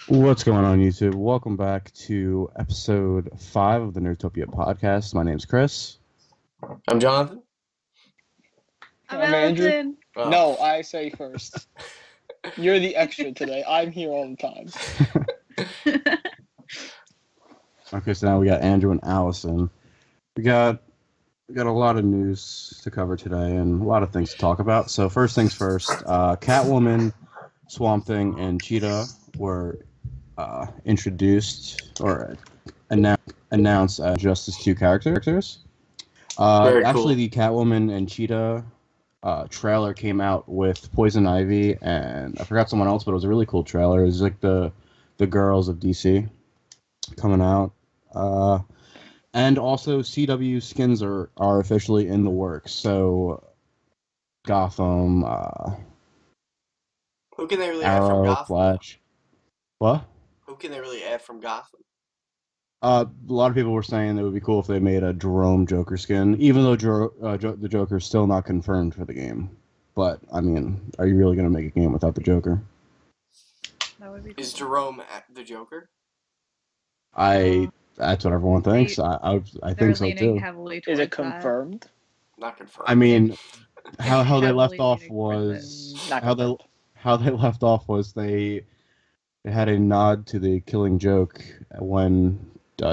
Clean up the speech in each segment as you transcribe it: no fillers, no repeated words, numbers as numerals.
What's going on, YouTube? Welcome back to episode 5 of the Nerdtopia podcast. My name's Chris. I'm Jonathan. I'm Andrew. Allison. Oh. No, I say first. You're the extra today. I'm here all the time. Okay, so now we got Andrew and Allison. We got a lot of news to cover today and a lot of things to talk about. So first things first, Catwoman, Swamp Thing, and Cheetah were introduced or announced as just as two characters. Very Actually, cool. the Catwoman and Cheetah trailer came out with Poison Ivy and I forgot someone else, but it was a really cool trailer. It was like the girls of DC coming out. And also CW skins are officially in the works. So Gotham, Who can they really add from Arrow, Gotham? Flash. What? Who can they really add from Gotham? A lot of people were saying it would be cool if they made a Jerome Joker skin, even though the Joker is still not confirmed for the game. But, I mean, are you really going to make a game without the Joker? That would be Is cool. Jerome the Joker? That's what everyone thinks. I They're think so leaning too. heavily Is towards it confirmed? Not confirmed. I mean, how they Heavily left off leaning towards was Not how confirmed. they left off was they had a nod to the Killing Joke when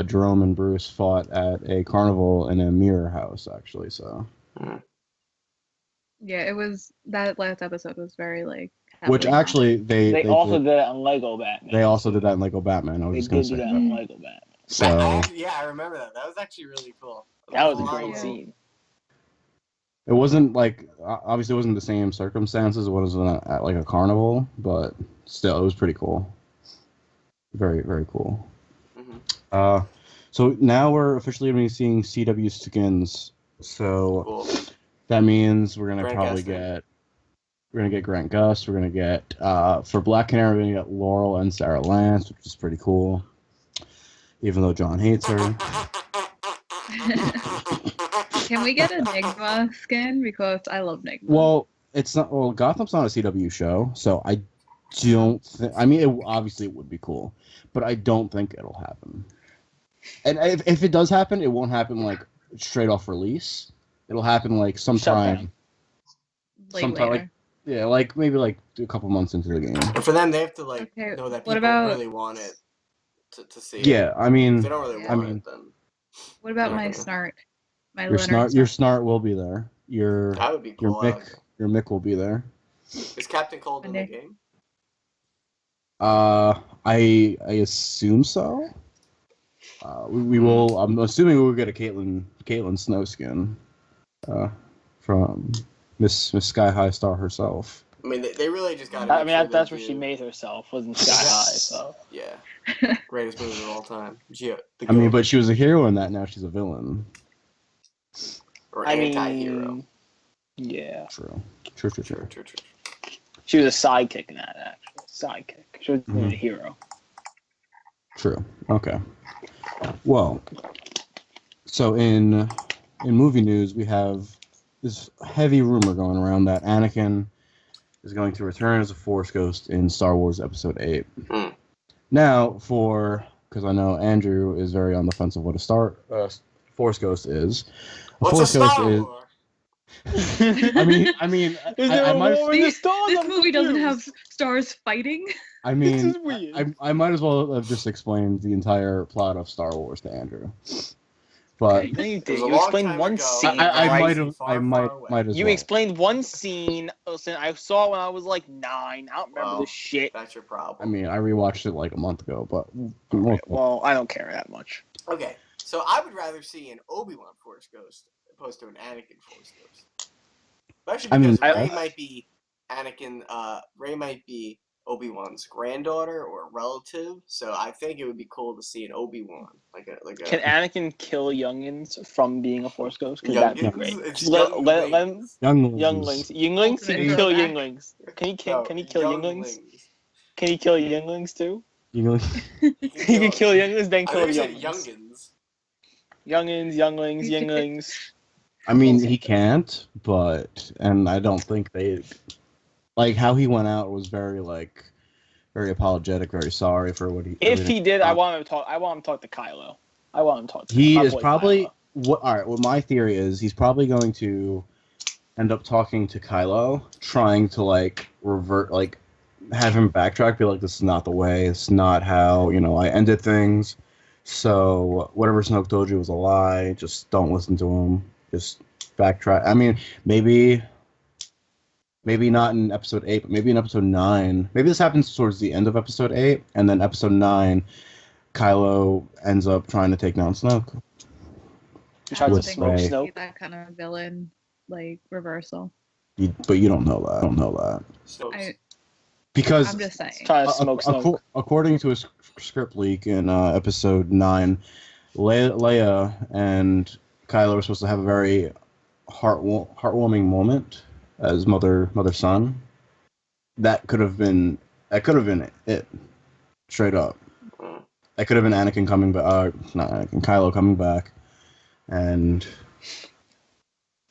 Jerome and Bruce fought at a carnival in a mirror house, actually. So, Yeah, it was that last episode was very like. which heavily actually they also did, did that on Lego Batman. they also did that in Lego Batman. I was They just gonna did do say that that. on Lego Batman. So I remember that. That was actually really cool. That was a lot great of- scene. it wasn't like obviously it wasn't the same circumstances. It wasn't at like a carnival, but still it was pretty cool. Very very cool. Mhm. So now we're officially going to be seeing CW skins. So Cool. that means we're going to Grant probably Gustin. we're going to get Grant Gus. We're going to get, for Black Canary, we're going to get Laurel and Sarah Lance, which is pretty cool. Even though John hates her. Can we get Enigma skin? Because I love Enigma. Well, Gotham's not a CW show, so I don't think, I mean, obviously it would be cool, but I don't think it'll happen. And if it does happen, it won't happen like straight off release. It'll happen like sometime. like sometime, later. Yeah, like maybe like a couple months into the game. And for them, they have to like Okay, know that what people about- really want it to see. Yeah, I If mean, they don't really Yeah. want it, then What about Yeah. my Snart? My your Leonard snart will be there. Your that would be your cool. Mick will be there. Is Captain Cold in the Nick. game? I assume so. We will. I'm assuming we'll get a Caitlin Snow skin, from Miss Sky High Star herself. I mean, they really just got to. I mean, that's where she made herself, wasn't Sky High, so. Yeah. Greatest movie of all time. I mean, but she was a hero in that. Now she's a villain. Or I anti-hero. mean, yeah. True. True. She was a sidekick in that, actually. Sidekick. She wasn't Mhm. a hero. True. Okay. Well, so in movie news, we have this heavy rumor going around that Anakin is going to return as a Force ghost in Star Wars Episode 8. Hmm. Now, because I know Andrew is very on the fence of what a Force ghost is. What's a Star Wars? I mean, Is there I a might war in the stars? This I'm movie doesn't have confused. stars fighting. I This mean, is weird. I might as well have just explained the entire plot of Star Wars to Andrew. But No, you It did. was a You long explained time one ago. scene. I right? might have, Far, far away. might as You well. explained one scene. Listen, I saw it when I was like 9. I don't remember Well, the shit. That's your problem. I mean, I rewatched it like a month ago, but Well, I don't care that much. Okay, so I would rather see an Obi-Wan Force Ghost opposed to an Anakin Force Ghost. Especially I mean, because Rey I- might be Rey might be Obi-Wan's granddaughter or relative, so I think it would be cool to see an Obi-Wan, like a Can Anakin kill youngins from being a Force ghost? Because that'd be Youngins? great. It's Just let him- younglings. younglings. Younglings? He can Ultimate kill throwback. younglings. Can he No, kill younglings? younglings. Can he kill younglings too? Younglings. He He can kill younglings, then I kill think you said younglings. youngins. Younglings. I mean, he can't, and I don't think they like how he went out was very very apologetic, very sorry for what he. If everything he did, I wrong. want him to talk. I want him to talk to Kylo. I want him to talk to He my is boy probably Kylo. what. All right. What my theory is, he's probably going to end up talking to Kylo, trying to like revert, like have him backtrack, be like, "This is not the way. It's not how I ended things." So whatever Snoke told you was a lie. Just don't listen to him. Just backtrack. I mean, maybe not in episode 8, but maybe in episode 9. Maybe this happens towards the end of episode 8, and then episode 9, Kylo ends up trying to take down Snoke. He I tries don't to With think smoke Rey. it's Snoke. that kind of villain, like reversal. But you don't know that. I don't know that. Snopes. Because I'm just saying. Trying to smoke Snoke. according to a script leak in episode 9, Leia and Kylo were supposed to have a very heartwarming moment as mother-son. That could have been it. Straight up. Mm. That could have been Anakin coming back. Not Anakin, Kylo coming back, and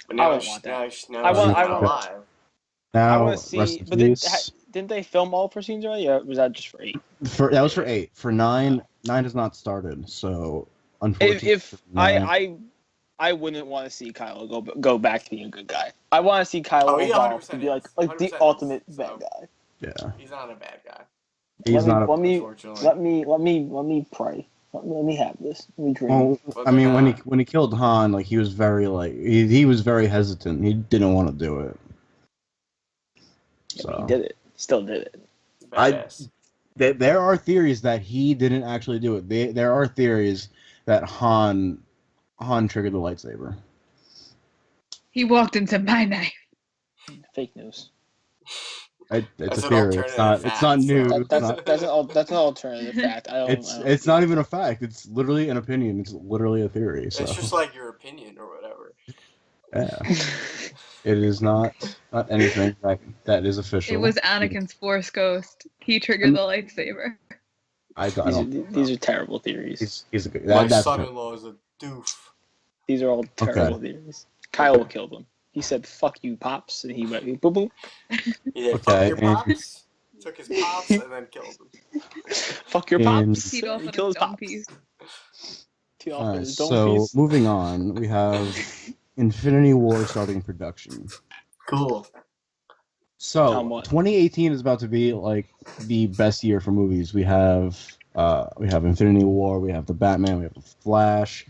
But now I don't she's want that. now I she's want- not I want- alive. now I want to rest see. in But peace. didn't they film all 4 scenes already? Or was that just for 8? That was for 8. For 9 has not started. So unfortunately, If for 9, I wouldn't want to see Kylo go back to being a good guy. I want to see Kylo Oh, he evolve 100% to be like is. the 100% ultimate is, bad so. guy. yeah, He's not a bad guy. he's not. Unfortunately. Let me pray. Let me have this. Let me dream. Well, But I they're mean, not. when he killed Han, like he was very he was very hesitant. He didn't want to do it. Yeah, So but he did it. He still did it. Badass. there are theories that he didn't actually do it. There are theories that Han triggered the lightsaber. He walked into my knife. Fake news. It's That's a an theory. It's not. alternative It's not fact, new. so- It's not. That's an alternative fact. I don't. It's not even a fact. It's literally an opinion. It's literally a theory. So It's just like your opinion or whatever. yeah, it is not anything that is official. It was Anakin's Force Ghost. He triggered the lightsaber. I don't. These are terrible theories. He's a good. My That's son-in-law is a doof. These are all terrible theories. Kyle will kill them. He said, "Fuck you, pops," and he went boom boom. He did Okay, fuck your and- pops, took his pops, and then killed him. Fuck your And- pops. Teed off He with killed his his dome pops. piece. Teed off All with right, his dome so piece. moving on, we have Infinity War starting production. Cool. So what? 2018 is about to be like the best year for movies. We have Infinity War, we have the Batman, we have the Flash.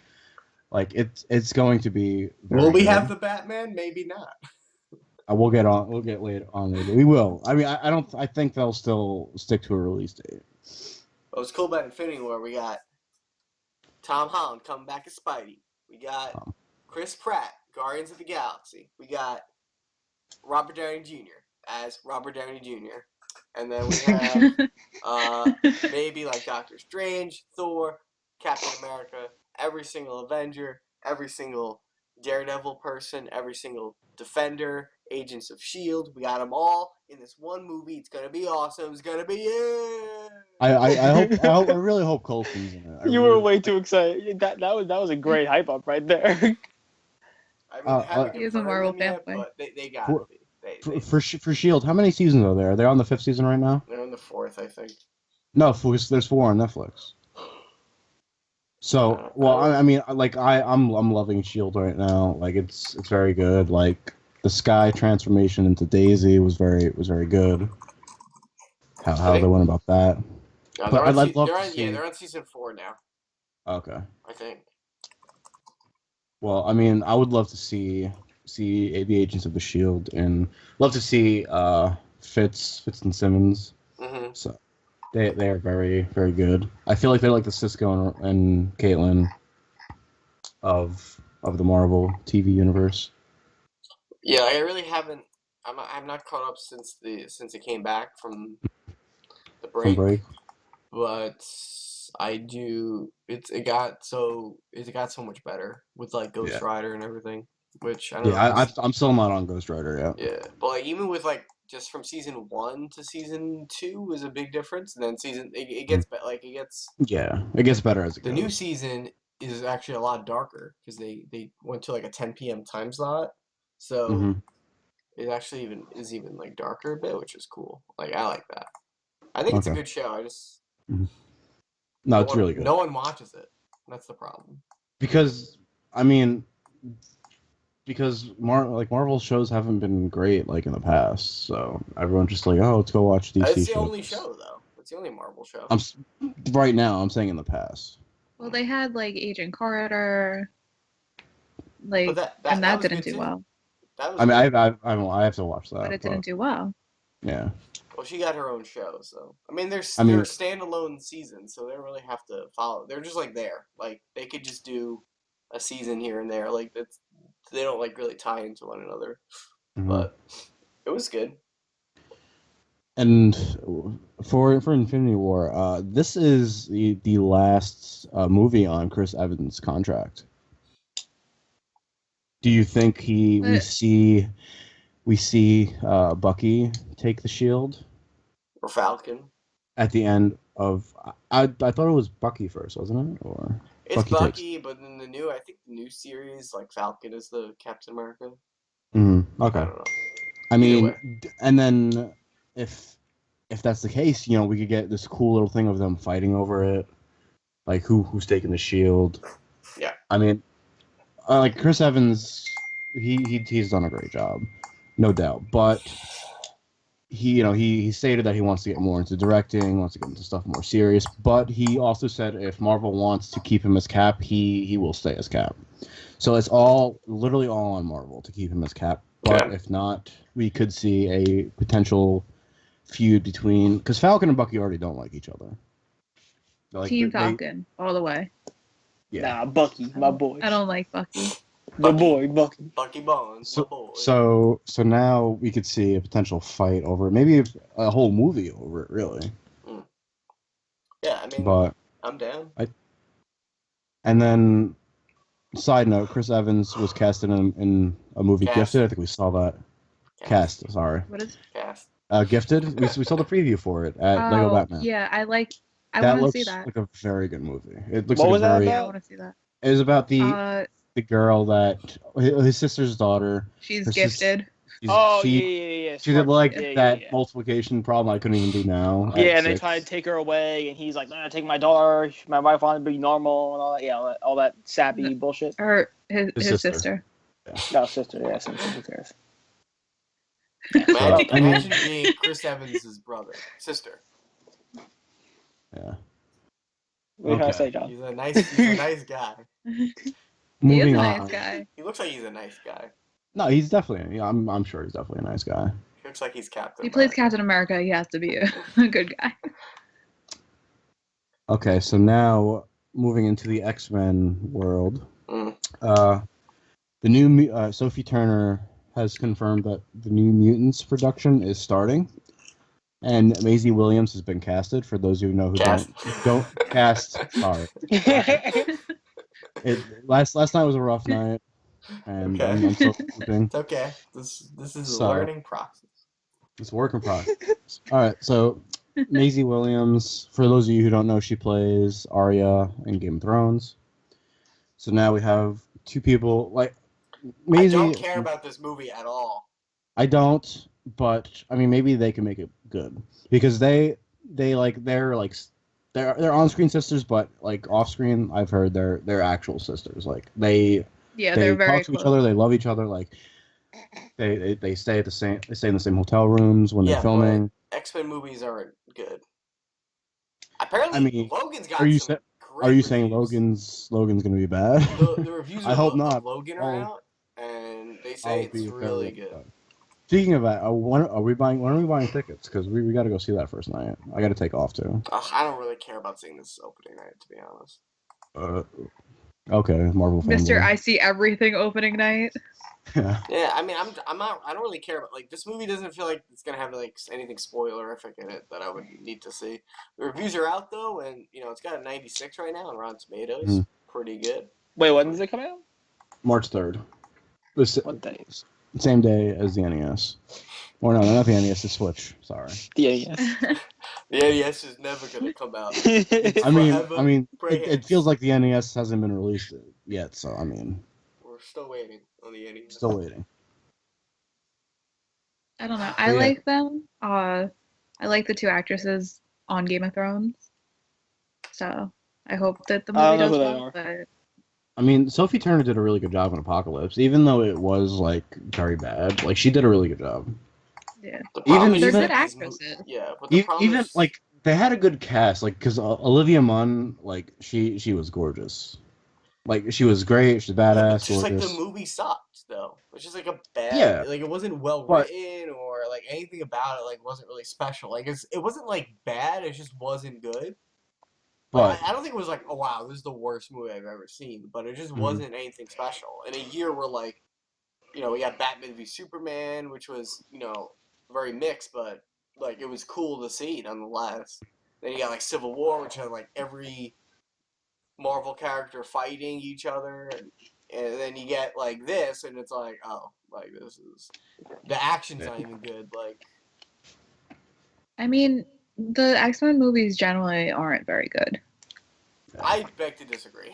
Like it's going to be. Very Will we good. have the Batman? Maybe not. We'll get on. We'll get later on later. We will. I mean, I don't. I think they'll still stick to a release date. What's cool about Infinity War, we got Tom Holland coming back as Spidey. We got Chris Pratt, Guardians of the Galaxy. We got Robert Downey Jr. as Robert Downey Jr. And then we have maybe like Doctor Strange, Thor, Captain America, every single Avenger, every single Daredevil person, every single Defender, Agents of S.H.I.E.L.D. We got them all in this one movie. It's going to be awesome. It's going to be it. I really hope Colson's in it. You were way too excited. That was a great hype up right there. I mean, they haven't He is a confirmed Marvel them yet, fanboy. but they got to be. For Shield. How many seasons are there? Are they on the 5th season right now? They're on the 4th, I think. No, there's 4 on Netflix. So, well, I mean, like I'm loving Shield right now. Like it's very good. Like the Sky transformation into Daisy was very good. How they went about that. No, But I'd love to see. they're on season 4 now, Okay. I think. Well, I mean, I would love to see the Agents of the Shield and love to see Fitz and Simmons. Mm-hmm. So they are very very good. I feel like they're like the Cisco and Caitlin of the Marvel TV universe. Yeah, I really haven't. I'm not caught up since it came back from the break. From break. But I do. It got so much better with like Ghost Rider and everything. Which I don't know. I'm still not on Ghost Rider yet. Yeah, but like even with like just from season 1 to season 2 was a big difference, and then it gets like it gets. Yeah, it gets better as it goes. The new season is actually a lot darker because they went to like a 10 p.m. time slot, so it actually is even like darker a bit, which is cool. Like I like that. I think it's a Okay. good show. I just No, it's really good. No one watches it. That's the problem. Because Marvel shows haven't been great like in the past, so everyone's just like, oh, let's go watch DC shows. It's the only show though. It's the only Marvel show. Right now. I'm saying in the past. Well, they had like Agent Carter, like, But and that was didn't good, do too. well. That was I mean, good. I have to watch that. But it didn't do well. Yeah. Well, she got her own show, so I mean, they're mean- standalone seasons, so they don't really have to follow. They're just like there, like they could just do a season here and there, like that's they don't like really tie into one another. Mhm. But it was good. And for Infinity War, this is the last movie on Chris Evans' contract. Do you think we see Bucky take the shield Or Falcon. at the end of? I thought it was Bucky first, wasn't it? Or It's Bucky but in I think the new series, like Falcon is the Captain America. Okay. I don't know. I Either mean, way. and then if that's the case, we could get this cool little thing of them fighting over it, like who's taking the shield. Yeah. I mean, like Chris Evans, he's done a great job, no doubt. But he stated that he wants to get more into directing, wants to get into stuff more serious. But he also said if Marvel wants to keep him as Cap, he will stay as Cap. So it's literally all on Marvel to keep him as Cap. But if not, we could see a potential feud between, because Falcon and Bucky already don't like each other. Like, Team Falcon, all the way. Yeah. Nah, Bucky, my boy. I don't like Bucky. The boy, Bucky. Bucky Bones, my boy. So now we could see a potential fight over, maybe a whole movie over it, really. Yeah, I mean, But I'm down. And then, side note, Chris Evans was cast in a movie, Gifted. I think we saw that. Cast, sorry. What is Cast? Gifted. We saw the preview for it at Lego Batman. Yeah, I want to see that. Like a very good movie. It looks What like was that I about? want to see that. It was about the girl that his sister's daughter. She's gifted. Yeah. She did like Yeah, that yeah. multiplication problem I couldn't even do now. Yeah, and they try to take her away, and he's like, "Nah, take my daughter. My wife wanted to be normal and all that." Yeah, all that sappy bullshit. Or his sister. No, sister. Yeah, who cares? Imagine being Chris Evans' sister. Yeah. What are you trying to say, John? He's a nice guy. Moving he is a on. nice guy. He looks like he's a nice guy. No, he's definitely. Yeah, I'm sure he's definitely a nice guy. He looks like he's Captain. He plays Captain America. He has to be a good guy. Okay, so now moving into the X-Men world, the new Sophie Turner has confirmed that the New Mutants production is starting, and Maisie Williams has been casted. For those of you who know who don't cast, sorry. Last night was a rough night, and I'm still sleeping. It's okay. This is a learning process. It's a work in progress. All right, so Maisie Williams, for those of you who don't know, she plays Arya in Game of Thrones. So now we have two people like Maisie. I don't care about this movie at all. I don't, but I mean, maybe they can make it good because they're on-screen sisters, but like off-screen, I've heard they're actual sisters. Like they're very talk to each other. They love each other. Like they stay in the same hotel rooms when they're filming. X-Men movies aren't good. Apparently, Logan's got Are you saying Logan's gonna be bad? The reviews I hope not. of Logan are out, and they say it's really good. Speaking of that, when are we buying tickets? Because we got to go see that first night. I got to take off too. I don't really care about seeing this opening night, to be honest. Okay, Marvel fan. Mr. I see everything opening night. Yeah, I mean, I'm not. I don't really care about this movie. Doesn't feel like it's gonna have anything spoilerific in it that I would need to see. The reviews are out though, and it's got a 96 right now on Rotten Tomatoes. Pretty good. Wait, when does it come out? March 3rd. What day? Same day as the NES. Or no, not the NES, the Switch. Sorry. The NES. The NES is never gonna come out. I mean, it feels like the NES hasn't been released yet, so I mean. We're still waiting on the NES. Still waiting. I don't know. I like them. I like the two actresses on Game of Thrones. So I hope that the I movie don't know does who they well. are. But I mean, Sophie Turner did a really good job in Apocalypse, even though it was like very bad. Like she did a really good job. yeah, The problem is they're just good like these actresses. yeah, but the problem Even is like they had a good cast, like because Olivia Munn, like she was gorgeous. Like she was great. She's yeah, but badass, just like the gorgeous. movie sucked though. It's just like a bad Yeah, like it wasn't well but written or like anything about it like wasn't really special. Like it wasn't like bad, it just wasn't good. Like but I don't think it was like, oh wow, this is the worst movie I've ever seen, but it just mhm. wasn't anything special. In a year where like, we got Batman v Superman, which was, very mixed, but like it was cool to see nonetheless. Then you got like Civil War, which had like every Marvel character fighting each other, and then you get like this, and it's like, oh, like this is the action's not even good. Like, I mean, the X-Men movies generally aren't very good. I beg to disagree.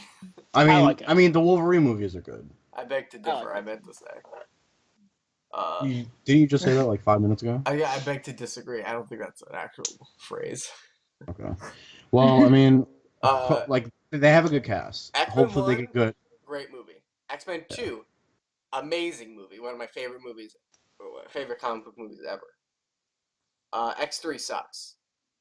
I like it. I mean, the Wolverine movies are good. I beg to I like differ. I it. meant to say. Uh, Didn't you just say that like 5 minutes ago? I beg to disagree. I don't think that's an actual phrase. Okay. Well, I mean, Uh, like they have a good cast. X-Men Hopefully, they 1, get good. great movie. X-Men 2, amazing movie. One of my favorite movies, favorite comic book movies ever. X3 sucks,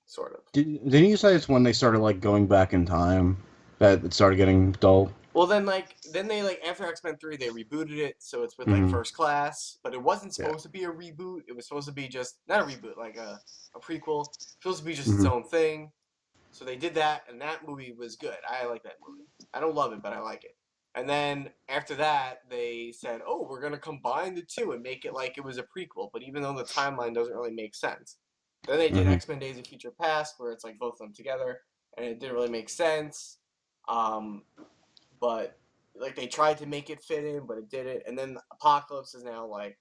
sort of. Didn't you say it's when they started like going back in time that it started getting dull? Well, then they after X-Men 3 they rebooted it, so it's with like Mhm. First Class, but it wasn't Yeah. supposed to be a reboot. It was supposed to be just not a reboot, like a prequel. It was supposed to be just its Mhm. own thing. So they did that, and that movie was good. I like that movie. I don't love it, but I like it. And then after that, they said, "Oh, we're gonna combine the two and make it like it was a prequel." But even though the timeline doesn't really make sense, then they did Mhm. X-Men: Days of Future Past, where it's like both of them together, and it didn't really make sense. Um, but like they tried to make it fit in, but it didn't. And then Apocalypse is now like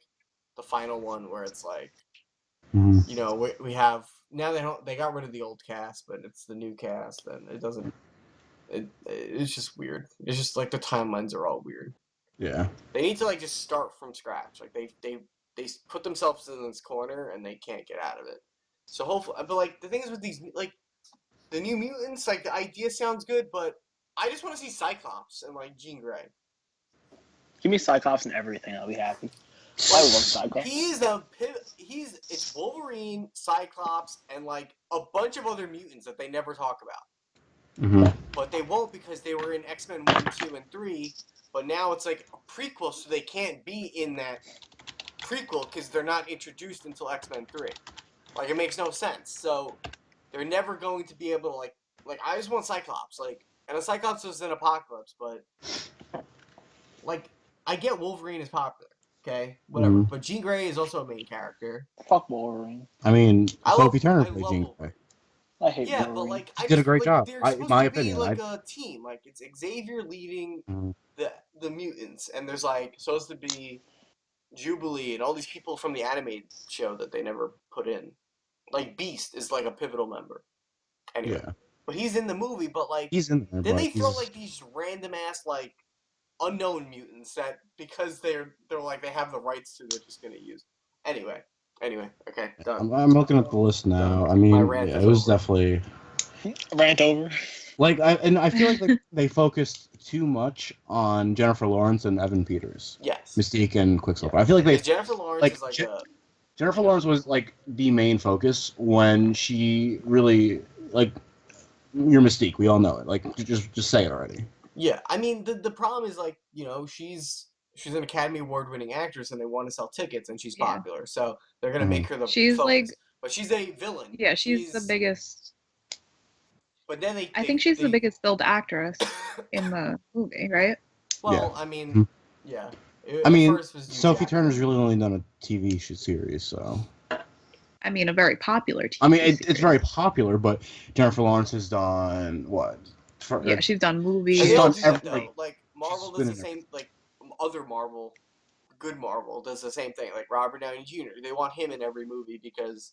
the final one, where it's like, Mhm. we have now they got rid of the old cast, but it's the new cast, and it doesn't. It's just weird. It's just like the timelines are all weird. Yeah. They need to like just start from scratch. Like they put themselves in this corner and they can't get out of it. So hopefully, but like the thing is with these like the New Mutants, like the idea sounds good, but I just want to see Cyclops and like Jean Grey. Give me Cyclops and everything. I'll be happy. I love Cyclops. It's Wolverine, Cyclops, and like a bunch of other mutants that they never talk about. Mhm. But they won't because they were in X-Men 1, 2, and 3. But now it's like a prequel, so they can't be in that prequel because they're not introduced until X-Men 3. Like, it makes no sense. So they're never going to be able to, like I just want Cyclops. Like, and a Cyclops was in Apocalypse, but, like, I get Wolverine is popular. Okay? Whatever. Mhm. But Jean Grey is also a main character. Fuck Wolverine. I mean, Sophie Turner I played love Jean Wolverine. Grey. I hate Yeah, but Wolverine. like She I did a just great like job. they're In supposed my to be opinion, like a team. Like it's Xavier leading Mhm. the mutants, and there's like supposed to be Jubilee and all these people from the animated show that they never put in. Like Beast is like a pivotal member. Anyway, Yeah, but he's in the movie. But like he's in there, then but they throw he's like these random ass like unknown mutants that because they're like they have the rights to, they're just gonna use. Anyway, okay, done. I'm looking at the list now. I My mean, rant yeah, is it was over. definitely Rant over. like I feel like they focused too much on Jennifer Lawrence and Evan Peters, Yes. Mystique and Quicksilver. Yeah. I feel like they Because Jennifer Lawrence like is like a Jennifer yeah. Lawrence was like the main focus when she really like your Mystique. We all know it. Like just say it already. Yeah, I mean the problem is like she's an Academy Award winning actress and they want to sell tickets and she's Yeah. popular, so they're gonna Mhm. make her the She's focus. like, But she's a villain. yeah, she's the biggest. But then I think she's the biggest billed actress in the movie, right? Yeah. well, I mean, Mhm. yeah. I At mean, first was Hugh Sophie Jackman. Turner's really only done a TV series, so. I mean, a very popular TV I mean, it's series. very popular, but Jennifer Lawrence has done what? Yeah, she's done And movies. they all done do that every. though. Like She's Marvel does been the in same. Like other Marvel, good Marvel does the same thing. Like Robert Downey Jr. They want him in every movie because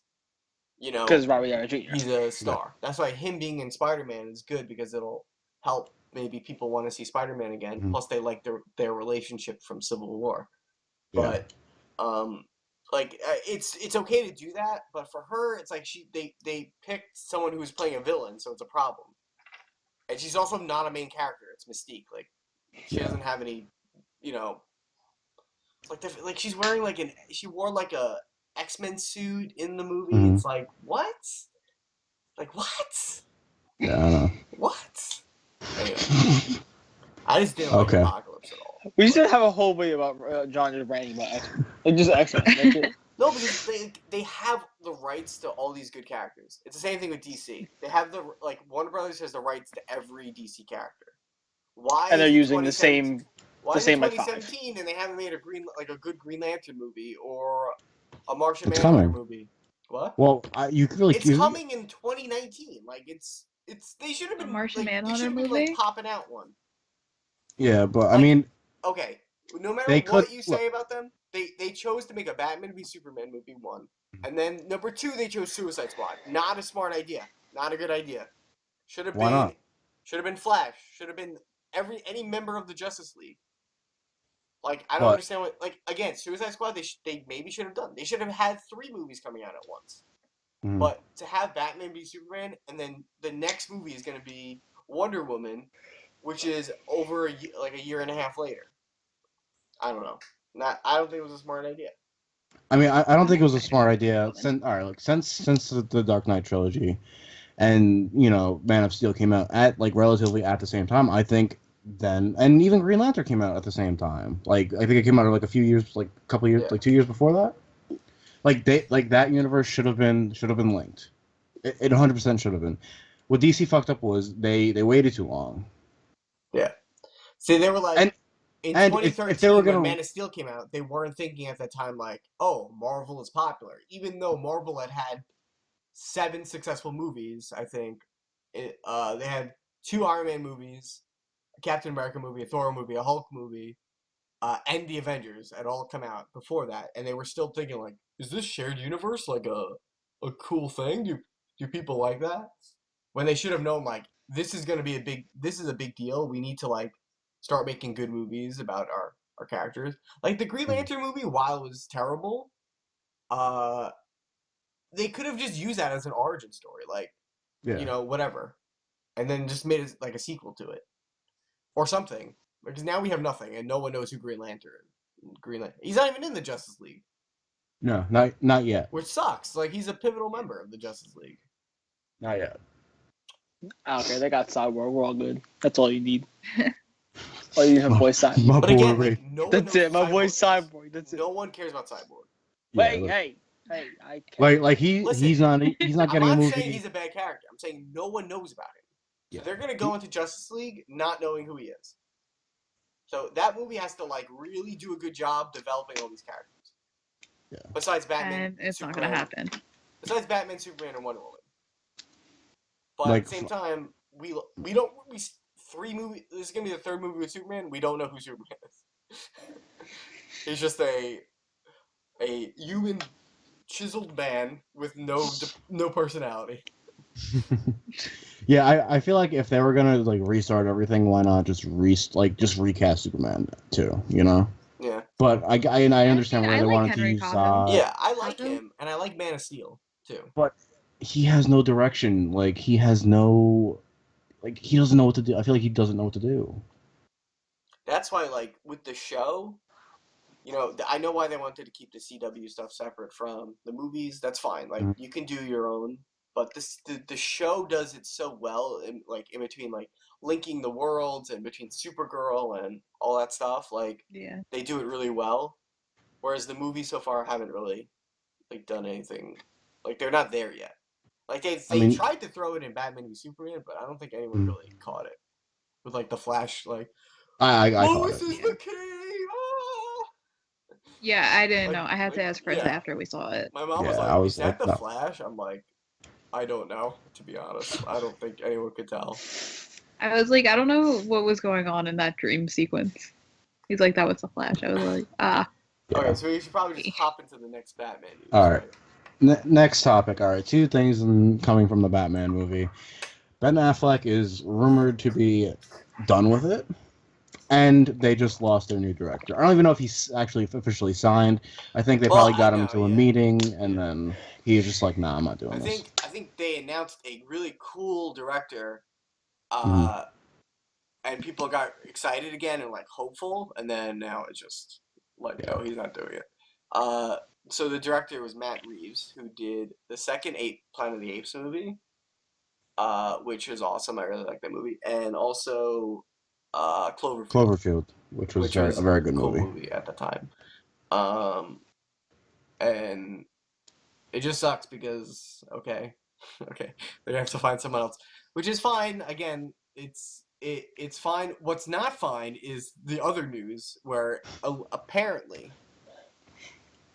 Because Robert Downey Jr. he's a star. That's why him being in Spider-Man is good because it'll help maybe people want to see Spider-Man again. Mhm. Plus, they like their relationship from Civil War. Yeah. But like it's okay to do that, but for her, it's like they picked someone who was playing a villain, so it's a problem. And she's also not a main character. It's Mystique. Like she doesn't have any, you know, like she's wearing she wore like a X-Men suit in the movie. Mhm. It's like what? Like what? Yeah, I know. What? Anyway, I just didn't like Apocalypse at all. We should have a whole video about John just ranting about X-Men. Like just X-Men. That's it. No, because they have the rights to all these good characters. It's the same thing with DC. They have Warner Brothers has the rights to every DC character. Why? And they're is using the same. Why the is same it like 2017 and they haven't made a good Green Lantern movie or a Martian It's Manhunter coming. movie? What? Well, you could like. It's coming in 2019. Like it's they should have been Martian like, Manhunter they should have been movie? like popping out one. Yeah, but I mean, okay. No matter they what could- you say about them, they chose to make a Batman v Superman movie 1, and then number 2 they chose Suicide Squad. Not a smart idea. Not a good idea. Should have Why been. not? Should have been Flash. Should have been any member of the Justice League. Like I don't But- understand what again Suicide Squad they maybe should have done. They should have had 3 movies coming out at once. Mhm. But to have Batman v Superman and then the next movie is going to be Wonder Woman, which is over a year and a half later. I don't know. I don't think it was a smart idea. I mean, I don't think it was a smart idea. Since the Dark Knight trilogy, and Man of Steel came out at relatively at the same time. I think then, and even Green Lantern came out at the same time. Like I think it came out a few years, a couple years, 2 years before that. That universe should have been linked. It 100% should have been. What DC fucked up was they waited too long. Yeah. See, they were like. And- in and 2013, if they were when Man of Steel came out, they weren't thinking at that time oh, Marvel is popular. Even though Marvel had 7 successful movies, I think. They had 2 Iron Man movies, a Captain America movie, a Thor movie, a Hulk movie, and the Avengers had all come out before that, and they were still thinking is this shared universe a cool thing? Do people like that? When they should have known this is a big deal. We need to start making good movies about our characters. Like the Green Lantern movie, while it was terrible, they could have just used that as an origin story, whatever, and then just made it a sequel to it or something. Because now we have nothing, and no one knows who Green Lantern. He's not even in the Justice League. No, not yet. Which sucks. He's a pivotal member of the Justice League. Not yet. Okay, they got Cyborg. We're all good. That's all you need. All you need is my boy Cyborg. My But boy again, Ray. no one That's knows it. My who boy is. Cyborg. That's it. No one cares about Cyborg. Wait, Yeah, hey, I can't. Listen, he's not getting I'm a not movie. saying he's a bad character. I'm saying no one knows about him. So Yeah. they're gonna go into Justice League not knowing who he is. So that movie has to really do a good job developing all these characters. Yeah. Besides Batman, And it's not Superman, gonna happen. Besides Batman, Superman, and Wonder Woman. But at the same time, we don't. 3 movies. This is gonna be the 3rd movie with Superman. We don't know who Superman is. He's just a human chiseled man with no personality. Yeah, I feel like if they were gonna restart everything, why not just recast Superman too? Yeah. But I understand where I they like wanted Henry to use Cavill. Yeah, I like Cavill? him, and I like Man of Steel too. He has no direction. He has no. He doesn't know what to do. I feel like he doesn't know what to do. That's why, with the show, I know why they wanted to keep the CW stuff separate from the movies. That's fine. You can do your own, but the show does it so well in between linking the worlds and between Supergirl and all that stuff. Yeah. They do it really well, whereas the movies so far haven't really done anything. They're not there yet. They tried to throw it in Batman v Superman, but I don't think anyone really caught it. With the Flash, I caught Lois it. is the king. Ah! Yeah, I didn't know. I had to ask Chris yeah. after we saw it. My mom Yeah, was I like, was "Is that the no. Flash?" I'm like, "I don't know, to be honest. I don't think anyone could tell." I was like, I don't know what was going on in that dream sequence. He's like, that was the Flash. I was like, Yeah. Okay, so we should probably just hop into the next Batman news. All right. Next topic. All right, 2 things coming from the Batman movie. Ben Affleck is rumored to be done with it. And they just lost their new director. I don't even know if he's actually officially signed. I think they probably got him into a meeting, and then he was just like, "Nah, I'm not doing this." I think they announced a really cool director, Mhm. and people got excited again and like hopeful, and then now it's just like, Yeah. no, he's not doing it. So the director was Matt Reeves, who did the second Planet of the Apes movie, which is awesome. I really like that movie, and also Cloverfield, Cloverfield, which was which a was very a good cool movie. movie at the time. And it just sucks because okay, okay, they're gonna have to find someone else, which is fine. Again, it's fine. What's not fine is the other news where apparently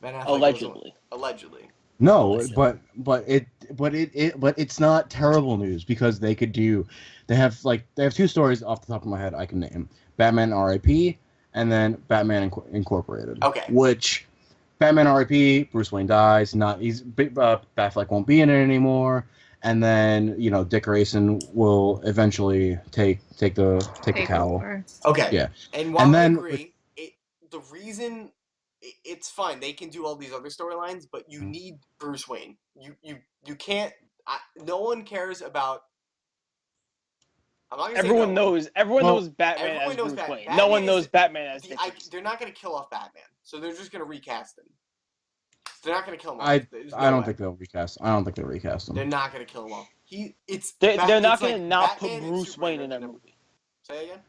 Ben Affleck doesn't allegedly. No, but it's not terrible news because they have two stories off the top of my head I can name: Batman R.I.P. and then Batman Incorporated. Okay. Which Batman R.I.P. Bruce Wayne dies. Batfleck won't be in it anymore, and then Dick Grayson will eventually take the cowl. Over. Okay. Yeah. And while And I then agree, the reason it's fine. They can do all these other storylines, but you need Bruce Wayne. You can't. No one cares about. I'm not gonna say Everyone no one. knows. Everyone knows Batman Everyone as knows Bruce Wayne. Batman No one is knows Batman as Dick Grayson. they're not gonna kill off Batman, so they're just gonna recast him. They're not gonna kill him off. I There's I no don't way. think they'll recast. I don't think they'll recast him. They're not gonna kill him off. They're not gonna like not put Batman and Bruce Superman Wayne in their gonna- movie. Say again.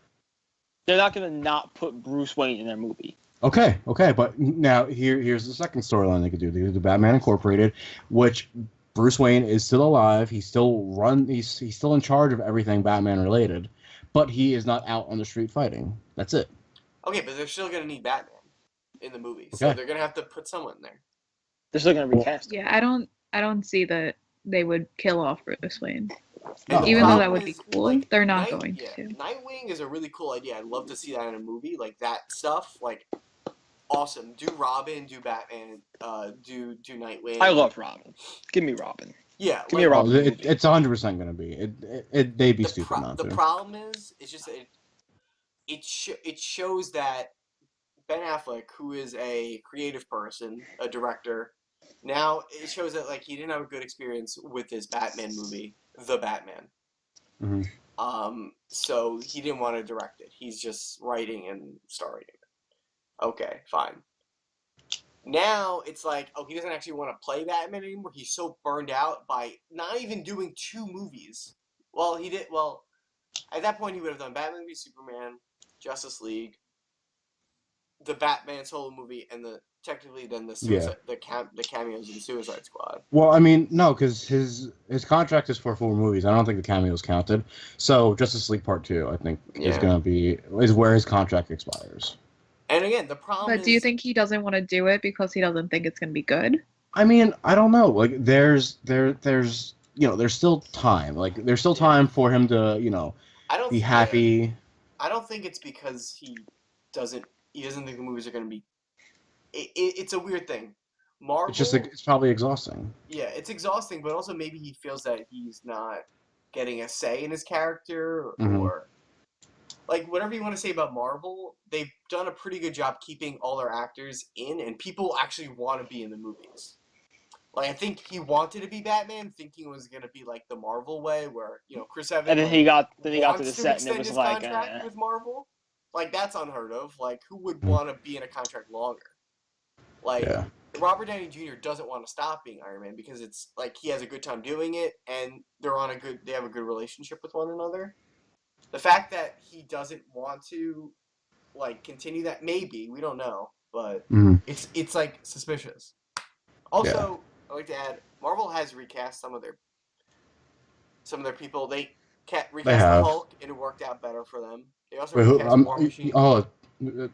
They're not gonna not put Bruce Wayne in their movie. Okay, but now here's the second storyline they could do. They could do Batman Incorporated, which Bruce Wayne is still alive. He's still in charge of everything Batman related, but he is not out on the street fighting. That's it. Okay, but they're still gonna need Batman in the movie, Okay. so they're gonna have to put someone there. They're still gonna recast him. Yeah, I don't see that they would kill off Bruce Wayne. No, Even though that would problem be is, cool, like, they're not going to. Nightwing is a really cool idea. I'd love to see that in a movie, like that stuff. Like, awesome. Do Robin, do Batman, do Nightwing. I love Robin. Give me Robin. Yeah, Give me a Robin movie. It's 100% going to be. They'd be stupid not to. The problem is, it's just it shows that Ben Affleck, who is a creative person, a director, now it shows that like he didn't have a good experience with his Batman movie, The Batman. Mm-hmm. So he didn't want to direct it. He's just writing and starring it. Okay, fine. Now it's like, oh, he doesn't actually want to play Batman anymore. He's so burned out by not even doing 2 movies. Well, he did. Well, at that point, he would have done Batman v Superman, Justice League, the Batman solo movie, and the cameos in Suicide Squad. Well, I mean, no, because his contract is for 4 movies. I don't think the cameos counted. So Justice League Part 2, I think, is where his contract expires. And again, the problem is... But do you think he doesn't want to do it because he doesn't think it's going to be good? I mean, I don't know. Like, there's still time. Like, there's still time for him to, be happy. Yeah. I don't think it's because he doesn't think the movies are going to be... It's a weird thing. Marvel... It's probably exhausting. Yeah, it's exhausting, but also maybe he feels that he's not getting a say in his character, or... Like, whatever you want to say about Marvel, they've done a pretty good job keeping all their actors in, and people actually want to be in the movies. Like, I think he wanted to be Batman, thinking it was going to be, like, the Marvel way, where, Chris Evans... And then he got to the set, and it was like... contract with Marvel? Like, that's unheard of. Like, who would want to be in a contract longer? Like, Robert Downey Jr. doesn't want to stop being Iron Man, because it's, like, he has a good time doing it, and they have a good relationship with one another. The fact that he doesn't want to, like, continue that, maybe, we don't know, but it's like suspicious. Also, I'd like to add, Marvel has recast some of their people. They recast the Hulk, and it worked out better for them. They also recast War Machine.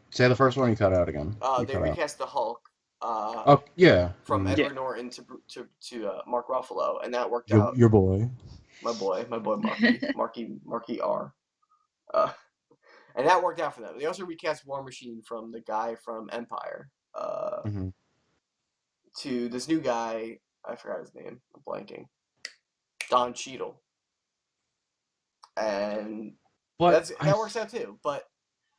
Say the first one, you cut out again. They recast the Hulk. From Edward Norton to Mark Ruffalo, and that worked out. Your boy. My boy, Marky R. And that worked out for them. They also recast War Machine from the guy from Empire to this new guy. I forgot his name. I'm blanking. Don Cheadle. And that works out too. But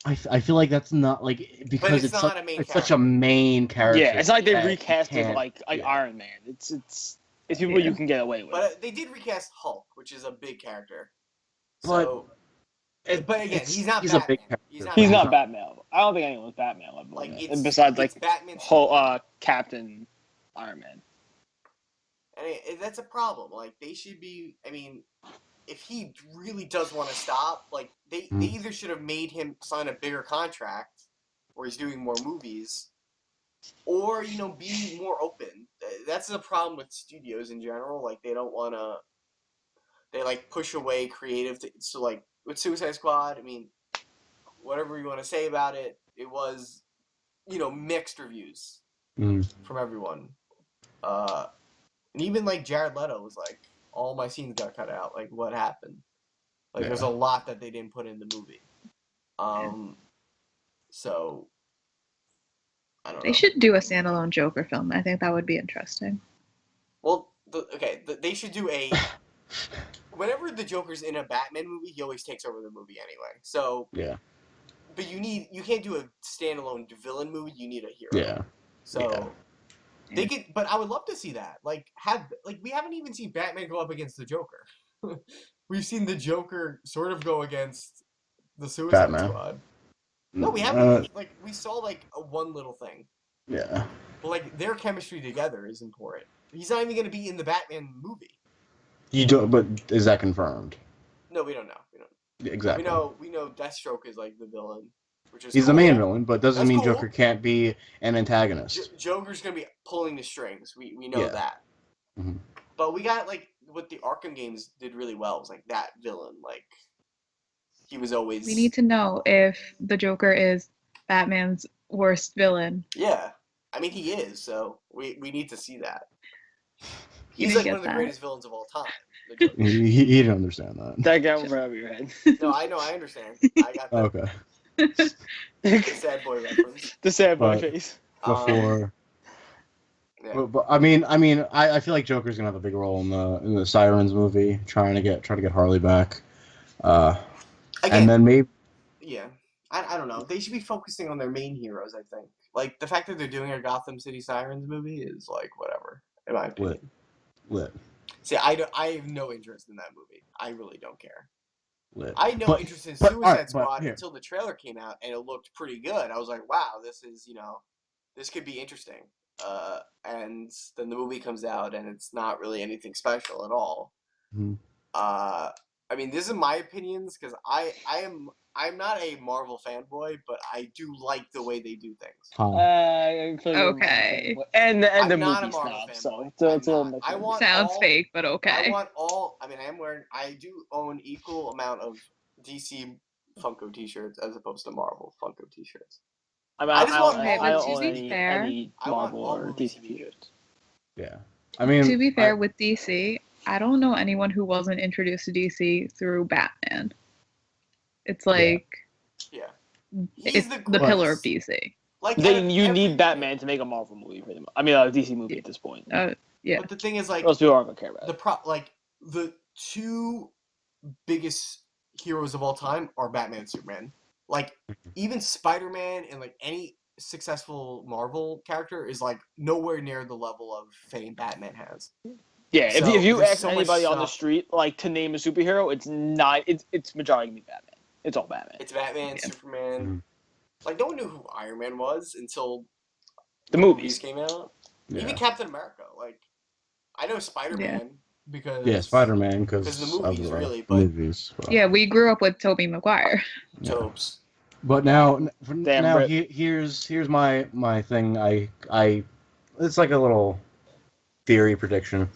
I feel like that's not like because it's not a main it's such a character. main character. Yeah, it's not like they that you recasted can't- like yeah. Iron Man. It's people you can get away with. But they did recast Hulk, which is a big character. But So, but again, he's not he's Batman. a big character. He's not Batman. I don't think anyone's Batman level. Like, And besides like Batman's whole Captain Iron Man. And that's a problem. Like, they should be. I mean, if he really does want to stop, like they either should have made him sign a bigger contract, where he's doing more movies, or be more open. That's the problem with studios in general. Like, they don't want to. They like push away creative. So like with Suicide Squad, I mean, whatever you want to say about it, it was mixed reviews from everyone. And even like Jared Leto was like, all my scenes got cut out. Like, what happened? Like, there's a lot that they didn't put in the movie. So I don't know. They should do a standalone Joker film. I think that would be interesting. Well, they should do a. Whenever the Joker's in a Batman movie, he always takes over the movie anyway. So yeah. But you can't do a standalone villain movie. You need a hero. Yeah. So they could, but I would love to see that. Like we haven't even seen Batman go up against the Joker. We've seen the Joker sort of go against the Suicide Squad. No, we haven't. We saw like one little thing. Yeah. But like their chemistry together is important. He's not even going to be in the Batman movie. You don't, but is that confirmed? No, we don't know. Exactly. We know Deathstroke is like the villain, which is he's the main villain, but doesn't mean cool. Joker can't be an antagonist. Joker's gonna be pulling the strings. We know that. Mm-hmm. But we got like what the Arkham games did really well was like that villain. Like he was always. We need to know if the Joker is Batman's worst villain. Yeah, I mean he is. So we need to see that. He's like one of the greatest villains of all time. He didn't understand that. That got over over your head. No, I know. I understand. I got that. Okay. The sad boy reference. The sad boy face. Before. Yeah. But I feel like Joker's gonna have a big role in the Sirens movie, trying to get Harley back. Again, and then maybe. Yeah, I don't know. They should be focusing on their main heroes. I think like the fact that they're doing a Gotham City Sirens movie is like whatever in my opinion. Lit. See, I have no interest in that movie. I really don't care. Lit. I had no interest in Suicide Squad here. until the trailer came out and it looked pretty good. I was like, wow, this is, this could be interesting. And then the movie comes out and it's not really anything special at all. Mm-hmm. I mean, this is my opinions because I'm not a Marvel fanboy, but I do like the way they do things. Okay. And the I'm movie Marvel stuff, so it's a little bit. Sounds fake, but okay. I do own equal amount of DC Funko T-shirts as opposed to Marvel Funko T-shirts. I mean, I just want I don't to own be fair, any Marvel or DC T-shirts. Yeah. I mean, to be fair, with DC, I don't know anyone who wasn't introduced to DC through Batman. It's like, He's it's the pillar of DC. Like, you need Batman to make a Marvel movie, pretty much. I mean, a DC movie at this point. Yeah. But the thing is, like, most people aren't gonna care about it. The two biggest heroes of all time are Batman and Superman. Like, even Spider-Man and like any successful Marvel character is like nowhere near the level of fame Batman has. Yeah, So, if you ask so anybody on the street like to name a superhero, it's not. It's majority gonna be Batman. It's all Batman. It's Batman, Superman. Like no one knew who Iron Man was until the movies came out. Yeah. Even Captain America. Like I know Spider-Man because Spider-Man because the movies really, but movies. Well. Yeah, we grew up with Tobey Maguire. Tobes. But now here's my thing. I it's like a little theory prediction.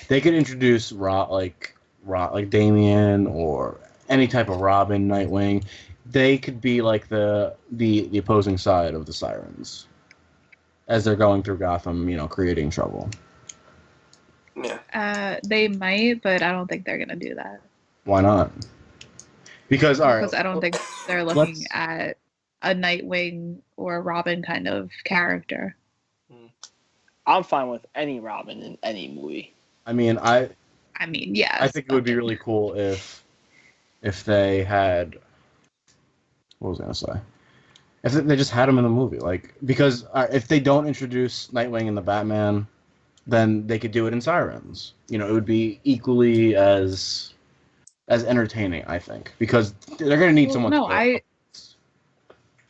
They could introduce like Damian or any type of Robin, Nightwing. They could be like the opposing side of the Sirens as they're going through Gotham, creating trouble. Yeah. They might, but I don't think they're gonna do that. Why not? Because I don't think they're looking at a Nightwing or a Robin kind of character. I'm fine with any Robin in any movie. I mean, yes. I think it would be really cool if they had. What was I gonna say? If they just had him in the movie, like because if they don't introduce Nightwing in the Batman, then they could do it in Sirens. You know, it would be equally as entertaining, I think, because they're gonna need someone. No, to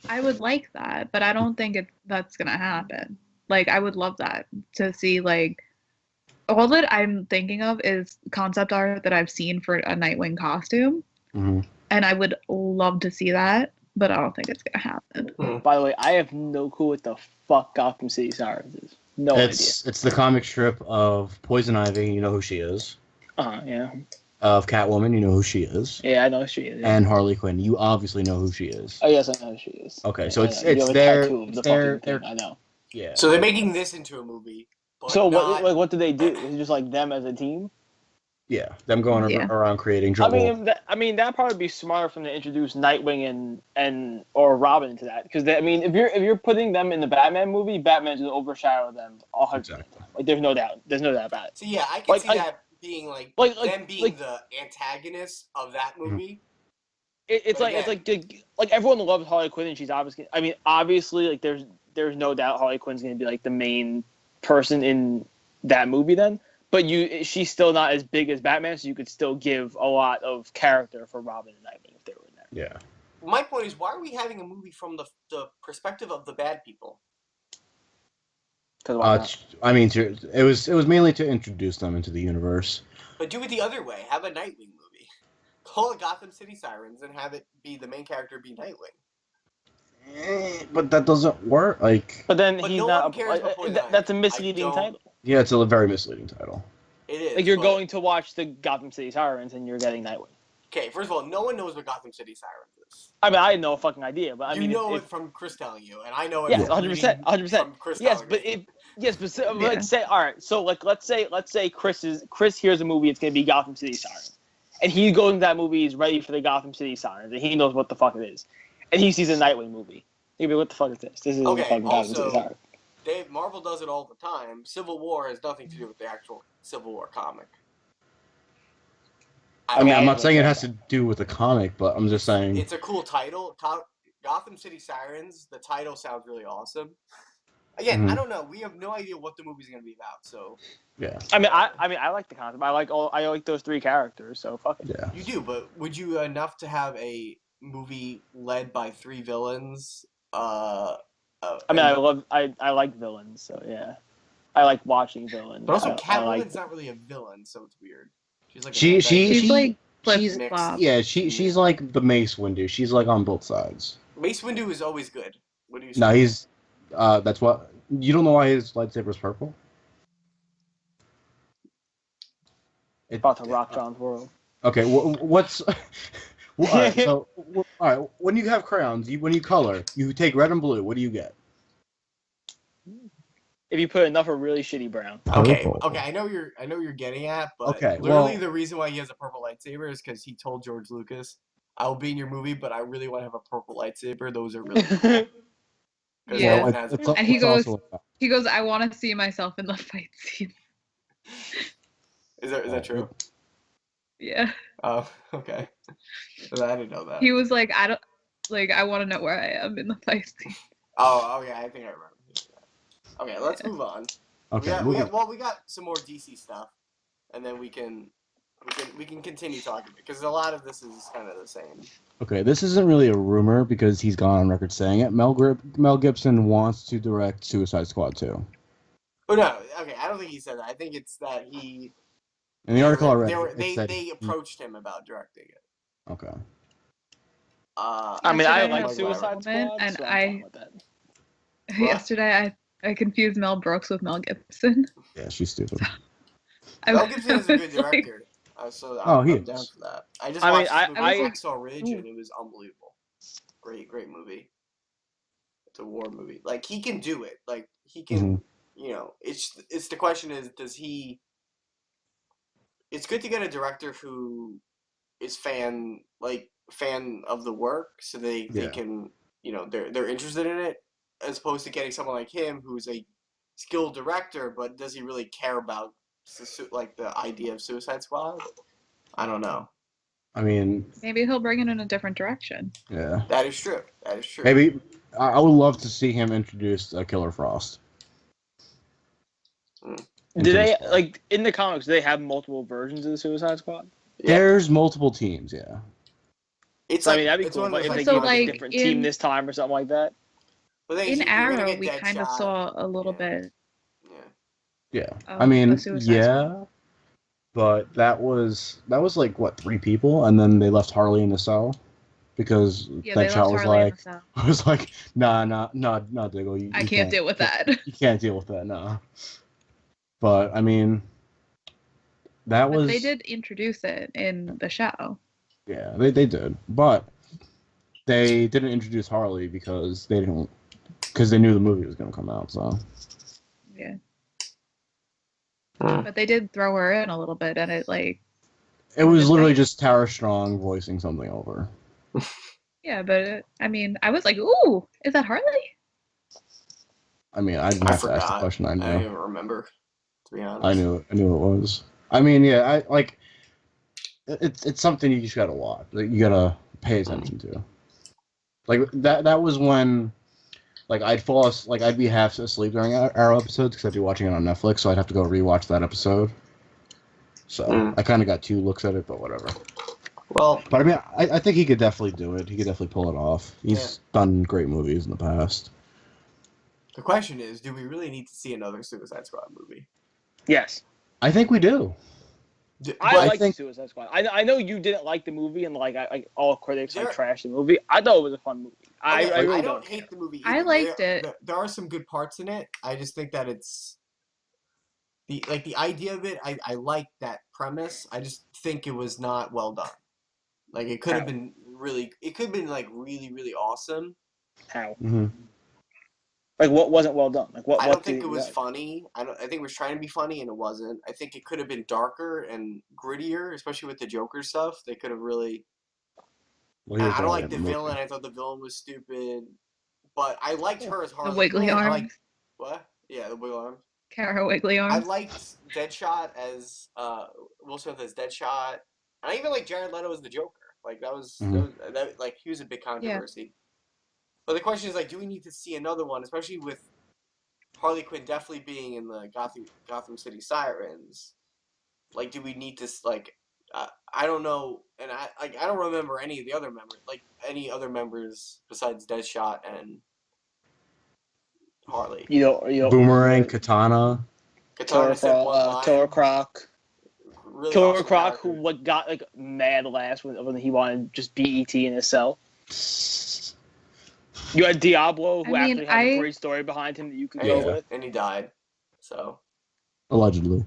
I would like that, but I don't think that's gonna happen. Like, I would love that to see like all that I'm thinking of is concept art that I've seen for a Nightwing costume, Mhm. and I would love to see that, but I don't think it's gonna happen. By the way, I have no clue what the fuck Gotham City Sirens is. No idea. It's the comic strip of Poison Ivy. You know who she is. Yeah. Of Catwoman, you know who she is. Yeah, I know who she is. And Harley Quinn, you obviously know who she is. Oh yes, I know who she is. Okay, Yeah, so it's you have a their tattoo of the their fucking thing, I know. Yeah. So they're making this into a movie. But So not... what do they do? Is it just like them as a team? Yeah, them going Yeah. around creating trouble. I mean that'd probably be smarter for them to introduce Nightwing and or Robin into that because if you're putting them in the Batman movie, Batman's gonna overshadow them 100%. Exactly. Like there's no doubt about it. So yeah, I can see that being like them being the antagonist of that movie. It's like everyone loves Harley Quinn and she's obviously like there's no doubt Harley Quinn's gonna be like the main person in that movie then. But she's still not as big as Batman, so you could still give a lot of character for Robin and Nightwing if they were in there. Yeah. My point is, why are we having a movie from the perspective of the bad people? I mean, it was mainly to introduce them into the universe. But do it the other way. Have a Nightwing movie. Call it Gotham City Sirens and have it be the main character be Nightwing. But that doesn't work. But then But he's no not. one cares about Poison Ivy. That's a misleading title. Yeah, it's a very misleading title. It is. Like you're going to watch the Gotham City Sirens and you're getting Nightwing. Okay, first of all, no one knows what Gotham City Sirens is. I mean, I had no fucking idea, but you know it from Chris telling you, and I know it. Yes, 100%. From Chris yes, telling but like say all right. So like let's say Chris hears a movie. It's gonna be Gotham City Sirens, and he goes into that movie. He's ready for the Gotham City Sirens, and he knows what the fuck it is, and he sees a Nightwing movie. He'll be, what the fuck is this? This is fucking Gotham City Sirens. Marvel does it all the time. Civil War has nothing to do with the actual Civil War comic. I mean, I'm not saying it has to do with the comic, but I'm just saying it's a cool title. Gotham City Sirens. The title sounds really awesome. Again, I don't know. We have no idea what the movie's going to be about. So yeah. I mean, I like the concept. I like those three characters. So fuck it. Yeah. You do, but would you enough to have a movie led by three villains? I like villains. So yeah, I like watching villains. But also, Catwoman's not really a villain, so it's weird. She's like she's like she's like the Mace Windu. She's like on both sides. Mace Windu is always good. What do you say? No, he's that's what you don't know why his lightsaber's purple. About to rock John's world. Okay, what's all right? So all right, when you have crayons, when you color, you take red and blue. What do you get? If you put enough of really shitty brown. Okay. I know you're getting at, but literally the reason why he has a purple lightsaber is because he told George Lucas, "I will be in your movie, but I really want to have a purple lightsaber. Those are really cool." Yeah, and he goes, "I want to see myself in the fight scene." Is that true? Yeah. Oh, okay. I didn't know that. He was like, I want to know where I am in the fight scene. Oh yeah, I think I remember. Okay, let's move on. Okay, we got some more DC stuff, and then we can continue talking because a lot of this is kind of the same. Okay, this isn't really a rumor because he's gone on record saying it. Mel Gibson wants to direct Suicide Squad 2. Oh no, okay, I don't think he said that. I think it's that he. In the article I read, they approached him about directing it. Okay. I mean, I like Suicide Squad, and so yesterday I confused Mel Brooks with Mel Gibson. Yeah, she's stupid. Mel Gibson is a good director, so I'm down for that. I just watched this movie, Hacksaw Ridge, and it was unbelievable. Great movie. It's a war movie. Like he can do it. Like he can. You know, it's the question is, does he? It's good to get a director who is fan of the work, so they can, you know, they're interested in it, as opposed to getting someone like him who's a skilled director, but does he really care about like the idea of Suicide Squad? I don't know. I mean, maybe he'll bring it in a different direction. Yeah, that is true. Maybe I would love to see him introduce Killer Frost. Do they like in the comics? Do they have multiple versions of the Suicide Squad? Yeah. There's multiple teams. Yeah. It's so, I mean, that'd be cool. But if they give a different team this time or something like that. In Arrow, we kind of saw a little bit. Yeah. I mean, yeah. But that was like what, 3 people, and then they left Harley in the cell because Deadshot was like, nah, Diggle, I can't deal with that. You can't deal with that, nah. But I mean, but they did introduce it in the show. Yeah, they did, but they didn't introduce Harley because they knew the movie was going to come out. So yeah. But they did throw her in a little bit, and it was literally just Tara Strong voicing something over. Yeah, but I mean, I was like, "Ooh, is that Harley?" I mean, I didn't have to ask the question. I don't even remember, to be honest. I knew it was. I mean, yeah, it's something you just gotta watch. You gotta pay attention to. Like that was when. Like, I'd be half asleep during Arrow episodes because I'd be watching it on Netflix, so I'd have to go rewatch that episode. So I kind of got 2 looks at it, but whatever. Well, but I mean, I think he could definitely do it. He could definitely pull it off. He's done great movies in the past. The question is, do we really need to see another Suicide Squad movie? Yes. I think we do. I like the Suicide Squad. I know you didn't like the movie, and all critics trashed the movie. I thought it was a fun movie. I really don't hate the movie. I liked it. There are some good parts in it. I just think that it's the idea of it. I like that premise. I just think it was not well done. Like, it could have been really. It could have been really, really awesome. How? Mm-hmm. Like, what wasn't well done? Like, what? I don't think it was funny. I think it was trying to be funny, and it wasn't. I think it could have been darker and grittier, especially with the Joker stuff. They could have really. I don't like the villain. I thought the villain was stupid, but I liked her as Harley. The wiggly arms. What? Yeah, the wiggly arms. Kara wiggly arms. I liked Deadshot as Will Smith as Deadshot. And I even like Jared Leto as the Joker. Like, that was he was a big controversy. Yeah. But the question is, do we need to see another one, especially with Harley Quinn definitely being in the Gotham City Sirens? Like, do we need to I don't know, and I don't remember any of the other members, any other members besides Deadshot and Harley. Boomerang, Katana, Killer Croc. Really Killer awesome Croc, character. Who got mad last when he wanted just BET in his cell. You had Diablo, who actually had a great story behind him that you could go with, and he died. So allegedly.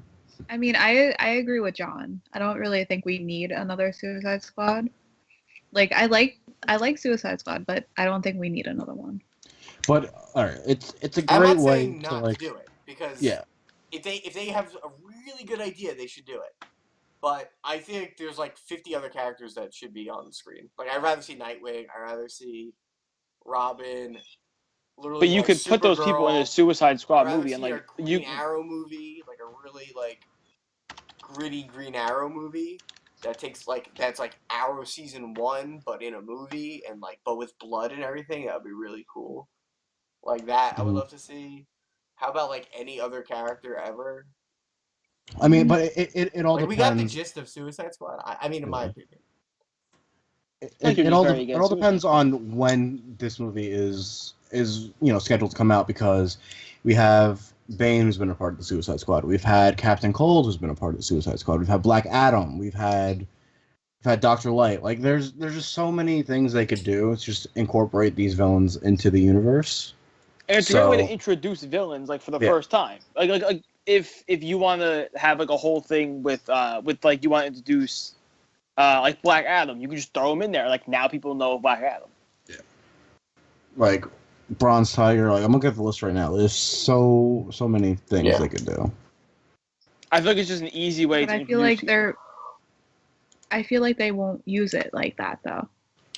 I mean, I agree with John. I don't really think we need another Suicide Squad. I like Suicide Squad, but I don't think we need another one. But all right, it's a great way to do it because if they have a really good idea, they should do it. But I think there's 50 other characters that should be on the screen. I'd rather see Nightwing. I'd rather see Robin. But you could put those people in a Suicide Squad movie and a Green Arrow movie, a really gritty Green Arrow movie that takes that's Arrow season 1 but in a movie and but with blood and everything. That would be really cool. That I would love to see. How about any other character ever? I mean, but it all depends. We got the gist of Suicide Squad. I mean, in my opinion. It all depends on when this movie is scheduled to come out, because we have Bane, who's been a part of the Suicide Squad. We've had Captain Cold, who's been a part of the Suicide Squad. We've had Black Adam. We've had Dr. Light. There's just so many things they could do. It's just incorporate these villains into the universe. And it's a great way to introduce villains for the first time. If you want to have a whole thing with you want to introduce Black Adam, you can just throw him in there. Now people know Black Adam. Yeah. Bronze Tiger. I'm looking at the list right now. There's so many things they could do. I feel it's just an easy way to introduce. I feel they won't use it like that though.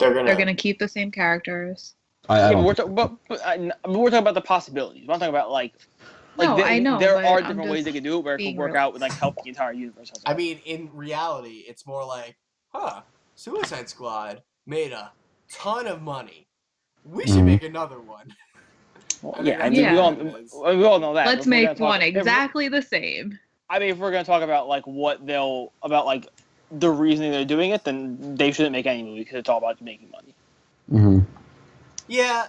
They're gonna keep the same characters. We're talking about the possibilities. We're not talking about I know there are different ways they can do it where it can work out with help the entire universe. I mean, in reality, it's more Suicide Squad made a ton of money. We should make another one. Well, yeah, I mean, we all know that. Let's make one exactly the same. I mean, if we're gonna talk about like the reasoning they're doing it, then they shouldn't make any movie because it's all about making money. Mm-hmm. Yeah.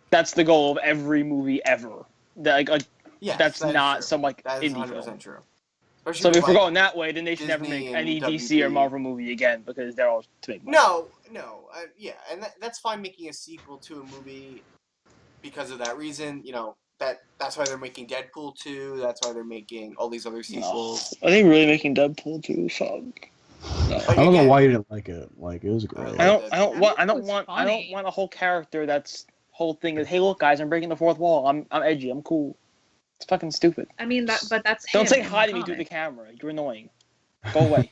That's the goal of every movie ever. That's not some like indie film. True. So if we're going that way, then they should never make any DC or Marvel movie again because they're all to make money. No, and that's fine making a sequel to a movie because of that reason. You know that's why they're making Deadpool 2. That's why they're making all these other sequels. Are they really making Deadpool 2? Fuck. No. I don't know why you didn't like it. Like it was great. I don't want a whole character that's whole thing is, hey look guys, I'm breaking the fourth wall. I'm edgy. I'm cool. It's fucking stupid. I mean but that's don't say hi to me through the camera. You're annoying. Go away.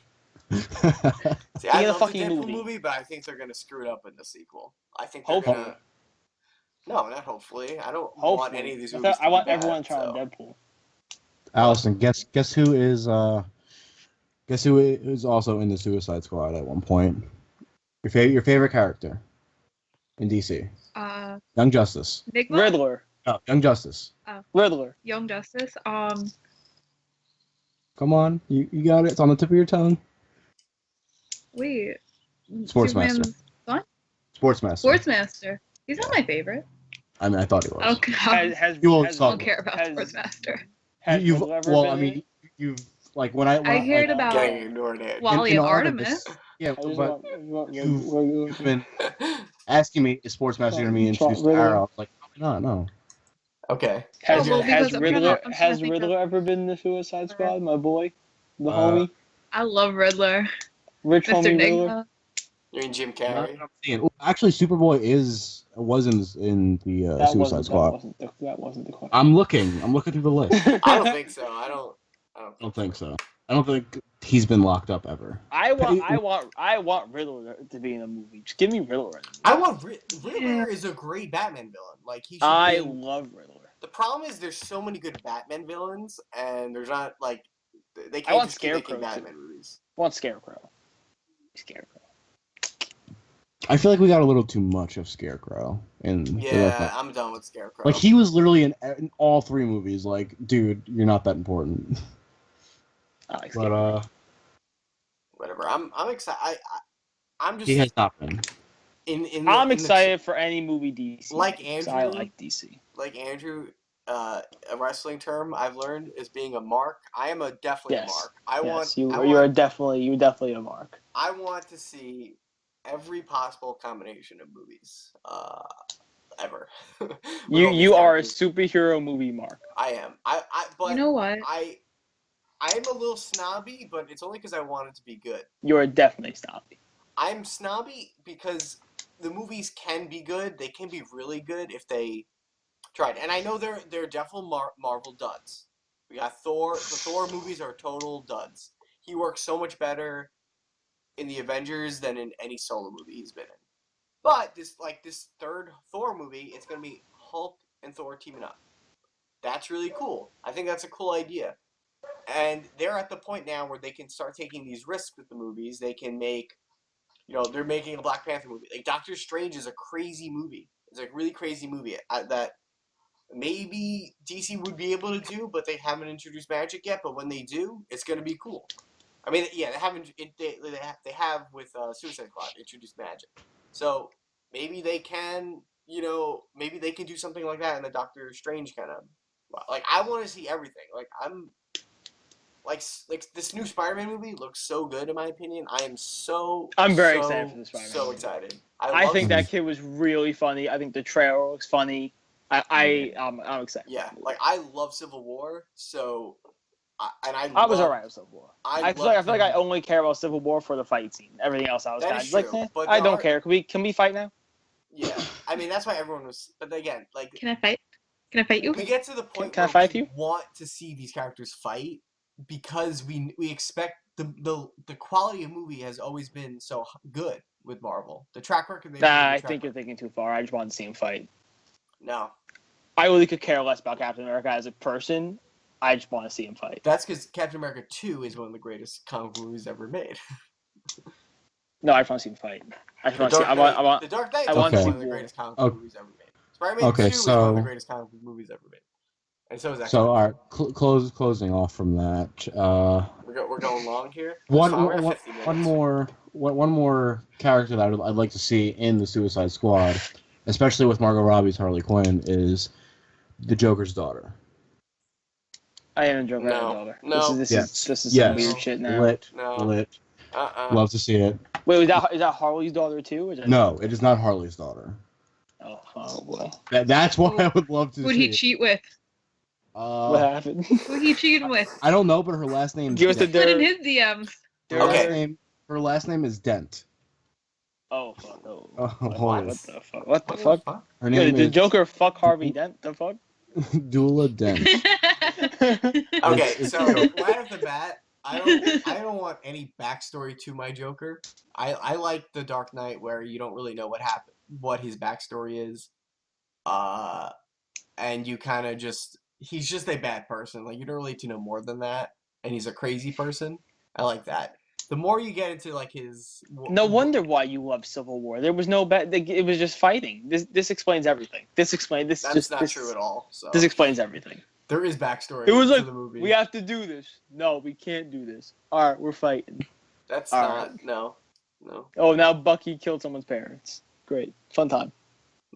See, I love the Deadpool movie, but I think they're gonna screw it up in the sequel. I think they're gonna. No, not hopefully. I don't want any of these movies. I want everyone to try on Deadpool. Allison, guess who is also in the Suicide Squad at one point? Your favorite character in DC? Young Justice. Riddler. No, Young Justice. Riddler. Young Justice. Come on, you got it. It's on the tip of your tongue. Wait. Sportsmaster. What? Sportsmaster. He's not my favorite. I mean, I thought he was. I don't care about Sportsmaster. You've like when I heard about Wally and Artemis. Yeah, but you've been asking me, is Sportsmaster going to be introduced to Arrow? I was like, no. Okay. Has Riddler ever been in the Suicide Squad, my boy? The homie? I love Riddler. Rich Mr. homie Nigma. Riddler. You're in Jim Carrey. Actually, Superboy was in the Suicide Squad. That wasn't the question. I'm looking through the list. I don't think so. I don't think so. I don't think he's been locked up ever. I want Riddler to be in a movie. Just give me Riddler. I want Riddler is a great Batman villain. Like I love Riddler. The problem is there's so many good Batman villains, and there's not like they can't just keep making Batman movies. I want Scarecrow. I feel like we got a little too much of Scarecrow. Yeah, I'm done with Scarecrow. Like he was literally in all three movies. Like, dude, you're not that important. But whatever. I'm excited. I'm just. He has not been. I'm excited for any movie DC. Like Andrew. I like DC. Like Andrew, a wrestling term I've learned is being a mark. I am definitely a mark. You're definitely a mark. I want to see every possible combination of movies ever. You are a superhero movie mark. I am. But you know what? I'm a little snobby, but it's only because I want it to be good. You're definitely snobby. I'm snobby because the movies can be good. They can be really good if they tried. And I know they're definitely Marvel duds. We got Thor. The Thor movies are total duds. He works so much better in the Avengers than in any solo movie he's been in. But this third Thor movie, it's gonna be Hulk and Thor teaming up. That's really cool. I think that's a cool idea. And they're at the point now where they can start taking these risks with the movies. They can make, they're making a Black Panther movie. Like Doctor Strange is a crazy movie. It's a really crazy movie that maybe DC would be able to do, but they haven't introduced magic yet. But when they do, it's gonna be cool. I mean, yeah, they haven't. They have with Suicide Squad introduced magic, so maybe they can. Maybe they can do something like that in the Doctor Strange kind of. Like I want to see everything. Like I'm. Like this new Spider-Man movie looks so good in my opinion. I'm very excited for this Spider-Man. So excited. I think that kid was really funny. I think the trailer looks funny. I'm excited. Yeah, like I love Civil War, so I was alright with Civil War. I feel like I only care about Civil War for the fight scene. Everything else I was kind of like, I don't care. Can we fight now? Yeah, I mean that's why everyone was. But again, like, can I fight? Can I fight you? We get to the point where we want to see these characters fight because we expect the quality of movie has always been so good with Marvel. The track record. I think you're thinking too far. I just want to see him fight. No. I really could care less about Captain America as a person. I just want to see him fight. That's because Captain America 2 is one of the greatest comic movies ever made. No, I just want to see him fight. I just The want to see. The Dark Knight is want one to of see the war. greatest comic book movies ever made. Spider-Man 2 is one of the greatest comic book movies ever made. And so is X-Men. So, all right, closing off from that. We're going long here. One more character that I'd like to see in the Suicide Squad, especially with Margot Robbie's Harley Quinn, is the Joker's daughter. I am a Joker's daughter. No. This is some weird shit now. Lit. Love to see it. Wait, is that Harley's daughter too? Or is that No, it is not Harley's daughter. Oh boy. That's what I would love to see. Who'd he cheat with? What happened? Who'd he cheat with? I don't know, but her last name is Give us the Put in dirt. his DMs. Her last name is Dent. Oh fuck! Oh, What the fuck? What the fuck? Her name Did is Joker fuck Harvey Dent? The fuck? Dula Dent. Okay, so right off the bat, I don't want any backstory to my Joker. I like the Dark Knight where you don't really know what his backstory is, and you kind of he's just a bad person. Like you don't really need to know more than that, and he's a crazy person. I like that. The more you get into like his, no wonder why you love Civil War. There was no it was just fighting. This explains everything. That's not true at all. So this explains everything. There is backstory. It was to like the movie. we have to do this. No, we can't do this. All right, we're fighting. That's all not right. no. Oh, now Bucky killed someone's parents. Great, fun time.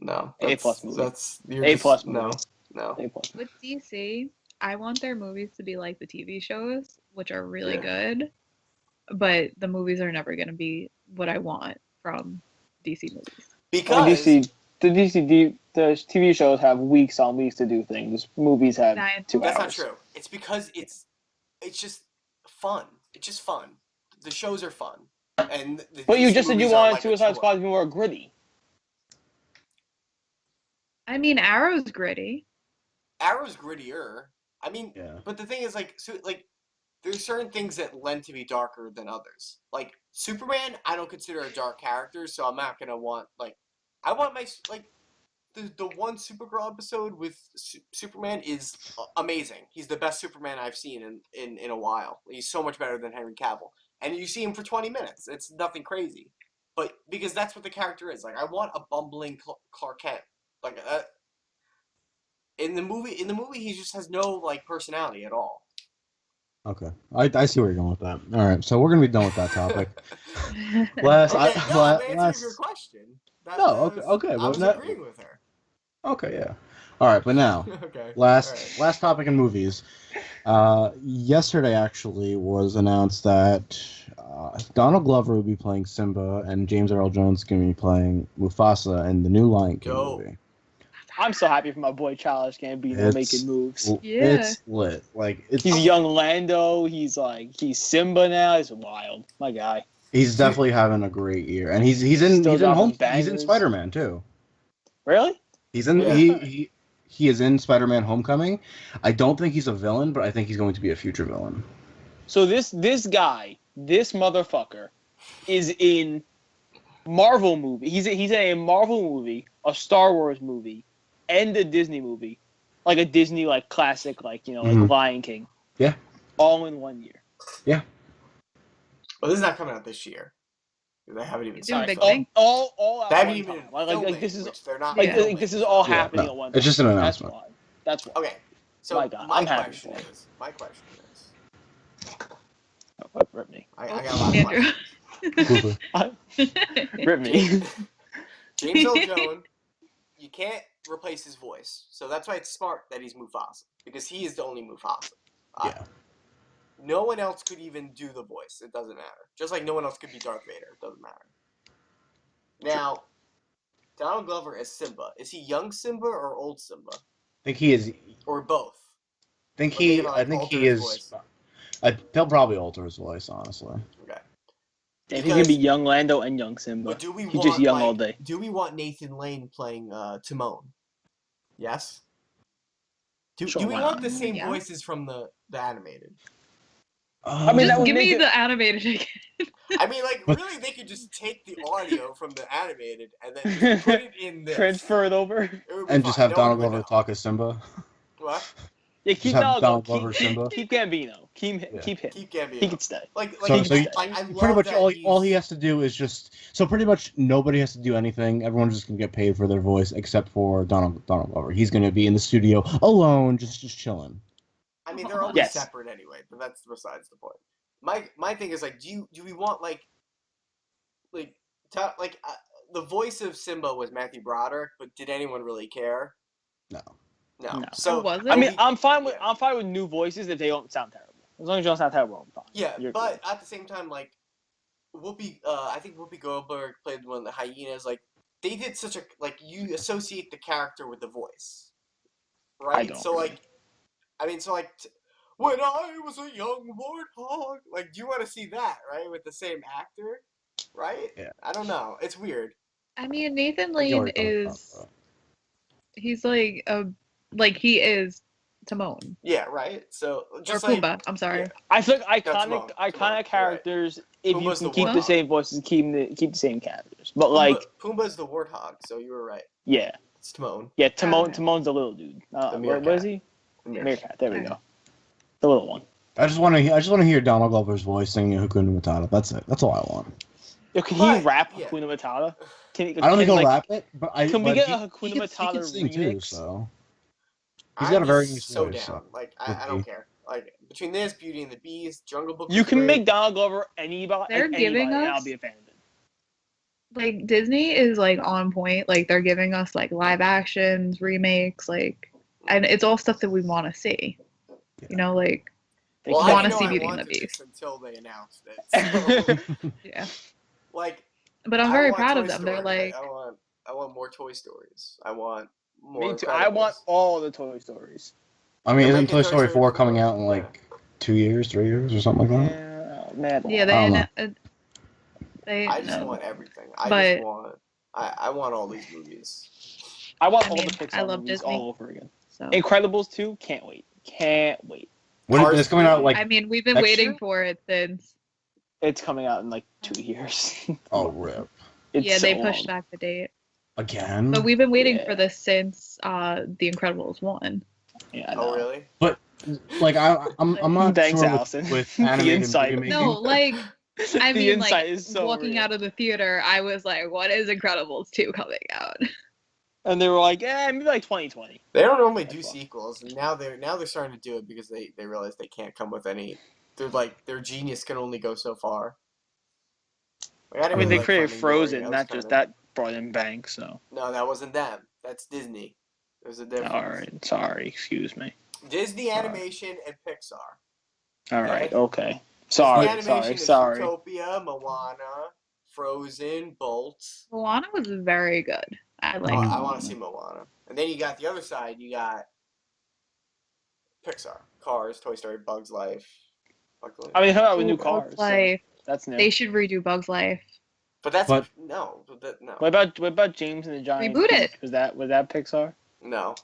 No, A+ movie. That's A+ movie. No. A+. With DC, I want their movies to be like the TV shows, which are really good, but the movies are never going to be what I want from DC movies. Because the TV shows have weeks on weeks to do things. Movies have 2 hours. That's not true. It's because it's just fun. It's just fun. The shows are fun. But you just said you wanted Suicide Squad to be more gritty. I mean, Arrow's gritty. Arrow's grittier. I mean, but the thing is, there's certain things that lend to be darker than others. Like Superman, I don't consider a dark character, so I'm not gonna want I want my the one Supergirl episode with Superman is amazing. He's the best Superman I've seen in a while. He's so much better than Henry Cavill, and you see him for 20 minutes. It's nothing crazy, but because that's what the character is. Like I want a bumbling Clark Kent. In the movie, he just has no personality at all. Okay, I see where you're going with that. All right, so we're gonna be done with that topic. I'm answering your question. Okay. I was agreeing with her. Okay, yeah. All right, but now, last topic in movies. Yesterday actually was announced that Donald Glover will be playing Simba and James Earl Jones is going to be playing Mufasa in the new Lion King movie. I'm so happy for my boy Childish Gambino making moves. Yeah. It's lit. He's young Lando. He's Simba now. It's wild. My guy. He's definitely having a great year, and he's in Spider-Man too. Really? He's in he is in Spider-Man: Homecoming. I don't think he's a villain, but I think he's going to be a future villain. So this guy, this motherfucker, is in Marvel movie. He's in a Marvel movie, a Star Wars movie, and a Disney movie, like a Disney classic, like Lion King. Yeah. All in 1 year. Yeah. Well, this is not coming out this year. They haven't even started. All they haven't even this is they're not. This is all happening at once. It's just an announcement. That's why. Okay. So my God, I'm happy for it. My question is. Rip me. I got a lot of questions. Rip me. James Earl Jones, you can't replace his voice, so that's why it's smart that he's Mufasa, because he is the only Mufasa. Yeah. No one else could even do the voice. It doesn't matter. Just like no one else could be Darth Vader. It doesn't matter. Now, Donald Glover as Simba. Is he young Simba or old Simba? I think he is. Or both? I think he is. He'll probably alter his voice, honestly. Okay. He's gonna be young Lando and young Simba. But He's just young all day. Do we want Nathan Lane playing Timon? Yes. Do we want the same voices from the animated? I mean, just give me the animated again. I mean, really, they could just take the audio from the animated and then just put it in this. Transfer it over. And just have Donald Glover talk as Simba. What? Yeah, Just keep have Donald Donald Glover. Glover, Simba. Keep Gambino. Keep Yeah. him. Keep Gambino. He can stay. So I pretty love much that all he has to do is just pretty much nobody has to do anything. Everyone's just gonna get paid for their voice except for Donald Glover. He's gonna be in the studio alone, just chilling. I mean, they're always Yes. separate anyway, but that's besides the point. My thing is like, do we want like the voice of Simba was Matthew Broderick, but did anyone really care? No. No. No. So was it? I mean, I'm fine with new voices if they don't sound terrible. As long as you don't sound terrible, I'm fine. Yeah, You're but good. at the same time, like I think Whoopi Goldberg played one of the hyenas. Like they did such a you associate the character with the voice, right? I don't. So like, I mean, when I was a young warthog, like, do you want to see that, right, with the same actor, right? Yeah. I don't know. It's weird. I mean, Nathan Lane he's he is Timon. Yeah, right. So just or Pumbaa. I'm sorry. Yeah. I feel like Timon, iconic characters. Right. If Pumbaa's you can keep the same voices, keep the same characters. But Pumbaa's the warthog, so you were right. Yeah. It's Timon. Yeah, Timon's the little dude. What is he? Meerkat. There we go. The little one. I just want to hear Donald Glover's voice singing Hakuna Matata. That's it. That's all I want. Yo, can he rap Hakuna Matata? I don't think he'll rap it, but can we get a Hakuna Matata he can sing remix? Too, so he's got a very nice so voice. Down. So. Like I don't care. Like between this, Beauty and the Beast, Jungle Book. You can make Donald Glover anybody. They're giving us. I'll be a fan of it. Like Disney is like on point. Like they're giving us like live actions, remakes, and it's all stuff that we want to see. Yeah. You know, like. Well, I want to see Beauty and the Beast until they announced it. So, yeah. Like. But I'm very proud of them. Story. They're like. I want more Toy Stories. I want more. Me too. I want all the Toy Stories. I mean, isn't Toy Story 4 coming out in like 2 years, 3 years, or something like that? Man. Yeah, I just want everything. I want all these movies. I want all the Pixar movies Disney, all over again. So. Incredibles 2, can't wait. When is coming out? Like I mean, we've been waiting for it since. It's coming out in like 2 years. Oh, rip. They pushed back the date. Again? But we've been waiting for this since The Incredibles 1. Yeah. Oh, really? But like I'm not Thanks, sure Allison. with the insight. No, like I mean, like is so walking out of the theater, I was like, "What is Incredibles 2 coming out?" And they were like, maybe like 2020. They don't normally do sequels, and now they're starting to do it because they realize they can't come with any. They're like their genius can only go so far. Like, I mean, they created Frozen, that brought in bank. So no, that wasn't them. That's Disney. There's a difference. All right, sorry, excuse me. Disney Animation and Pixar. All right, okay. Sorry. Nerdtopia, Moana, Frozen, Bolt. Moana was very good. I want to see Moana. And then you got the other side. You got Pixar, Cars, Toy Story, Bugs Life. I mean, how about with new Cars? Life. So that's new. They should redo Bugs Life. But that's no. What about James and the Giant Reboot Peach? it. Was that Pixar? No.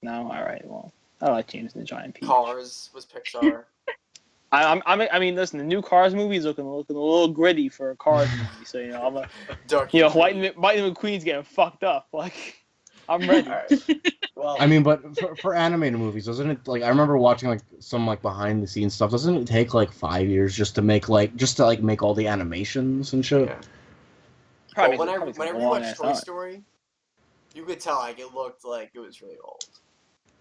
No. All right. Well, I like James and the Giant Peach. Cars was Pixar. I mean, listen, the new Cars movie is looking a little gritty for a Cars movie. So I'm Lightning McQueen's getting fucked up. Like, I'm ready. Right. Well, I mean, but for animated movies, doesn't it like I remember watching like some like behind the scenes stuff? Doesn't it take like 5 years just to make all the animations and shit? Yeah. Probably. When I rewatched Toy Story, you could tell like it looked like it was really old.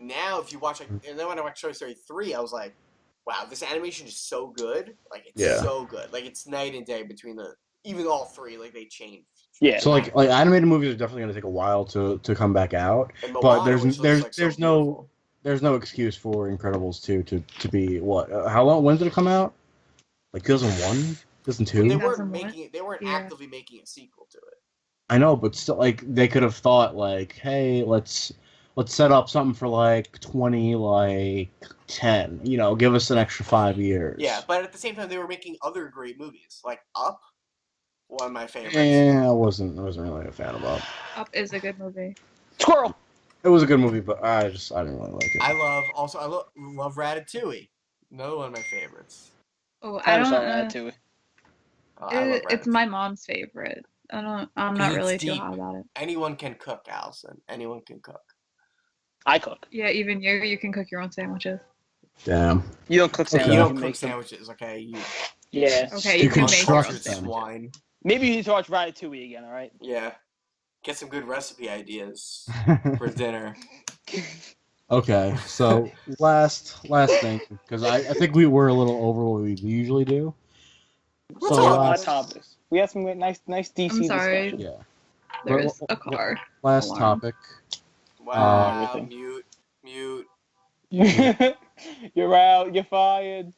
Now, if you watch and then when I watched Toy Story 3, I was like, wow, this animation is so good. Like it's so good. Like it's night and day between even all three. Like they changed. Yeah. So like animated movies are definitely gonna take a while to come back out. But there's no excuse for Incredibles 2 to be what? How long? When did it come out? Like 2001, 2002. They weren't actively making a sequel to it. I know, but still, like they could have thought like, hey, let's set up something for like 2010. You know, give us an extra 5 years. Yeah, but at the same time, they were making other great movies like Up. One of my favorites. Yeah, I wasn't really a fan of Up. Up is a good movie. Squirrel. It was a good movie, but I didn't really like it. I love Ratatouille. Another one of my favorites. Oh, I don't know. Ratatouille. It's my mom's favorite. I'm not really too hot about it. Anyone can cook, Allison. Anyone can cook. I cook. Yeah, even you can cook your own sandwiches. Damn. You don't cook sandwiches. You don't you cook make them. sandwiches, okay? You Yeah. Okay, You you can can make your own trust them. sandwich. swine. Maybe you need to watch Ratatouille again. All right. Yeah. Get some good recipe ideas for dinner. Okay, so last thing, because I think we were a little over what we usually do. We're So talking about last, topics. We had some nice DC I'm sorry. discussion. yeah. There's a car. Last alarm. topic. Wow. Everything. Mute. You're out. You're fired.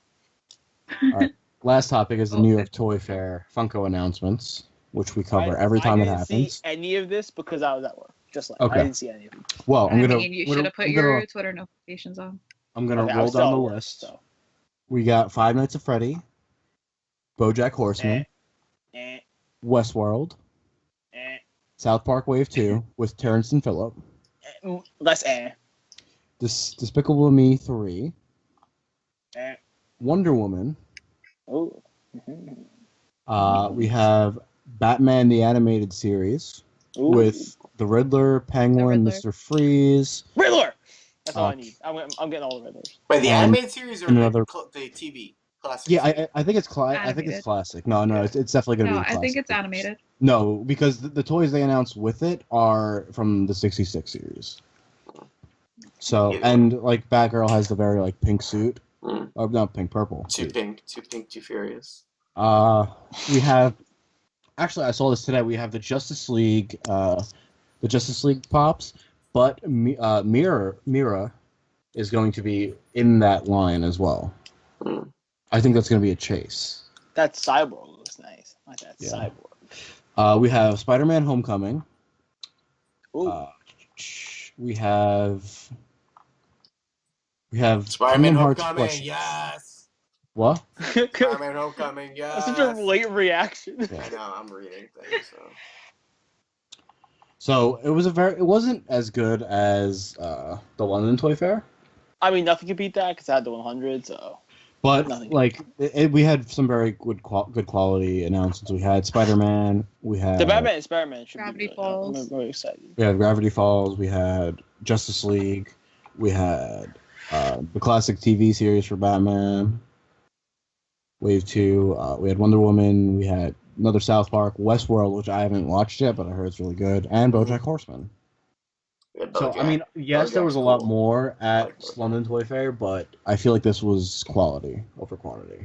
All right. Last topic is the New York Toy Fair Funko announcements, which we cover every time it happens. I didn't see any of this because I was at work. Just like Okay. I didn't see any of it. Well, you should have put your Twitter notifications on. I'm gonna Okay, roll down the work, list. so. We got Five Nights at Freddy, BoJack Horseman, Westworld, South Park Wave 2 with Terrence and Phillip, Less Despicable Me 3, Wonder Woman. Oh. We have Batman the Animated Series with the Riddler, Penguin, Riddler. Mr. Freeze. Riddler! That's all I need. I'm getting all the Riddlers. Wait, the animated series or another... the TV classic? Yeah, I think it's I think it's classic. No, it's definitely gonna be. No, I think it's animated. No, because the toys they announced with it are from the '66 series. So and like Batgirl has the very like pink suit. Oh, not pink, purple. Too pink, too furious. We have. Actually, I saw this today. We have the Justice League pops, but Mira is going to be in that line as well. I think that's going to be a chase. That Cyborg looks nice. I like that Cyborg. We have Spider-Man: Homecoming. Ooh. We have Spider-Man: Hearts Homecoming. plushies. Yes. What? Spider-Man: Homecoming. Yes. That's such a late reaction. I know. I'm reading things. So it wasn't as good as the London Toy Fair. I mean, nothing can beat that because I had the 100. So. But like we had some very good quality announcements. We had Spider-Man. We had the Batman and Spider-Man should Gravity be Falls. I'm really excited. We had Gravity Falls. We had Justice League. We had the classic TV series for Batman. Wave 2. We had Wonder Woman. We had another South Park, Westworld, which I haven't watched yet, but I heard it's really good, and BoJack Horseman. Yeah, So I mean, yes, there was a lot more at London Toy Fair, but I feel like this was quality over quantity.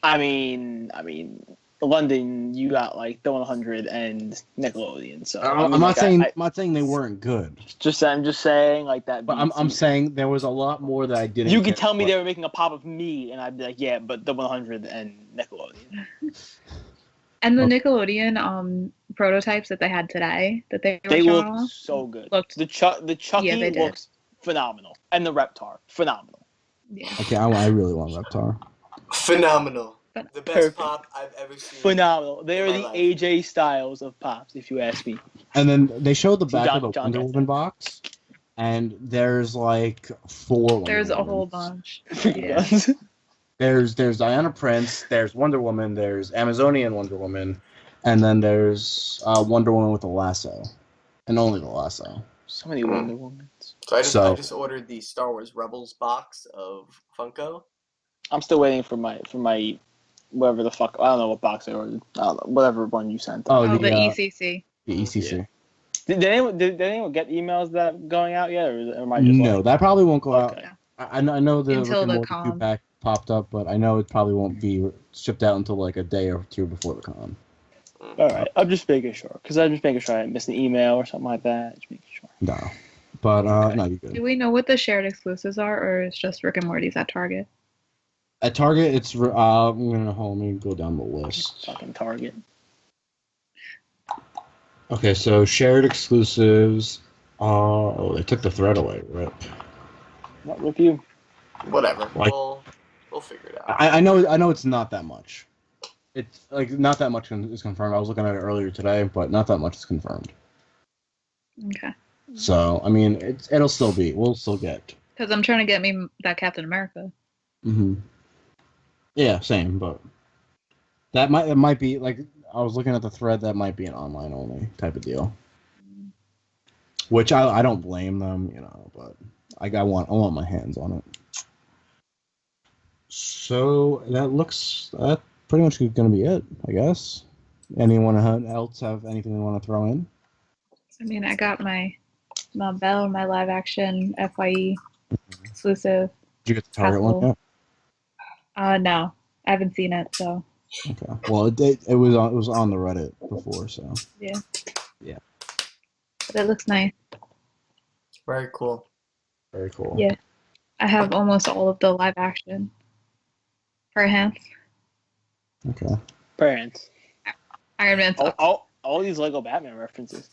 I mean, London, you got like the 100 and Nickelodeon. So I'm not saying they weren't good. I'm just saying like that. But I'm saying there was a lot more that I didn't. You could tell me they were making a pop of me, and I'd be like, yeah, but the 100 and Nickelodeon. And the Nickelodeon prototypes that they had today, that they look so good. The Chucky looks phenomenal, and the Reptar phenomenal. Yeah. Okay, I really want Reptar. Phenomenal. The best pop I've ever seen. Phenomenal. They are the AJ Styles of pops, if you ask me. And then they showed the back of the Wonder Woman box, and there's like 4. There's a whole bunch. Yeah. There's Diana Prince, there's Wonder Woman, there's Amazonian Wonder Woman, and then there's Wonder Woman with a lasso, and only the lasso. So many Wonder Womans. So I just ordered the Star Wars Rebels box of Funko. I'm still waiting for my whatever the fuck, I don't know what box I ordered. I don't know, whatever one you sent. The ECC. The ECC. Yeah. Did anyone get emails that going out yet, or am I just no? That probably won't go out. Yeah. I know the Rick and Morty con pack popped up, but I know it probably won't be shipped out until like a day or two before the con. All right, I'm just making sure I didn't miss an email or something like that. Just making sure. No, but no, you good. Do we know what the shared exclusives are, or it's just Rick and Morty's at Target? At Target, it's let me go down the list. Fucking Target. Okay, so shared exclusives. They took the thread away. Rip. Not with you. Whatever. Like, we'll figure it out. I know it's not that much. It's like not that much is confirmed. I was looking at it earlier today, but not that much is confirmed. Okay. So I mean, we'll still get. Because I'm trying to get me that Captain America. Mm-hmm. Yeah, same, but it might be like I was looking at the thread. That might be an online only type of deal. Which I don't blame them, but I want my hands on it. So that pretty much going to be it, I guess. Anyone else have anything they want to throw in? I mean, I got my Bell, my live action FYE exclusive. Did you get the Target one yet? No, I haven't seen it, so. Okay. Well, it was on the Reddit before, so. Yeah. Yeah. But it looks nice. Very cool. Very cool. Yeah. I have almost all of the live action for hands. Okay. Parents. Iron Man sucks. All these Lego Batman references.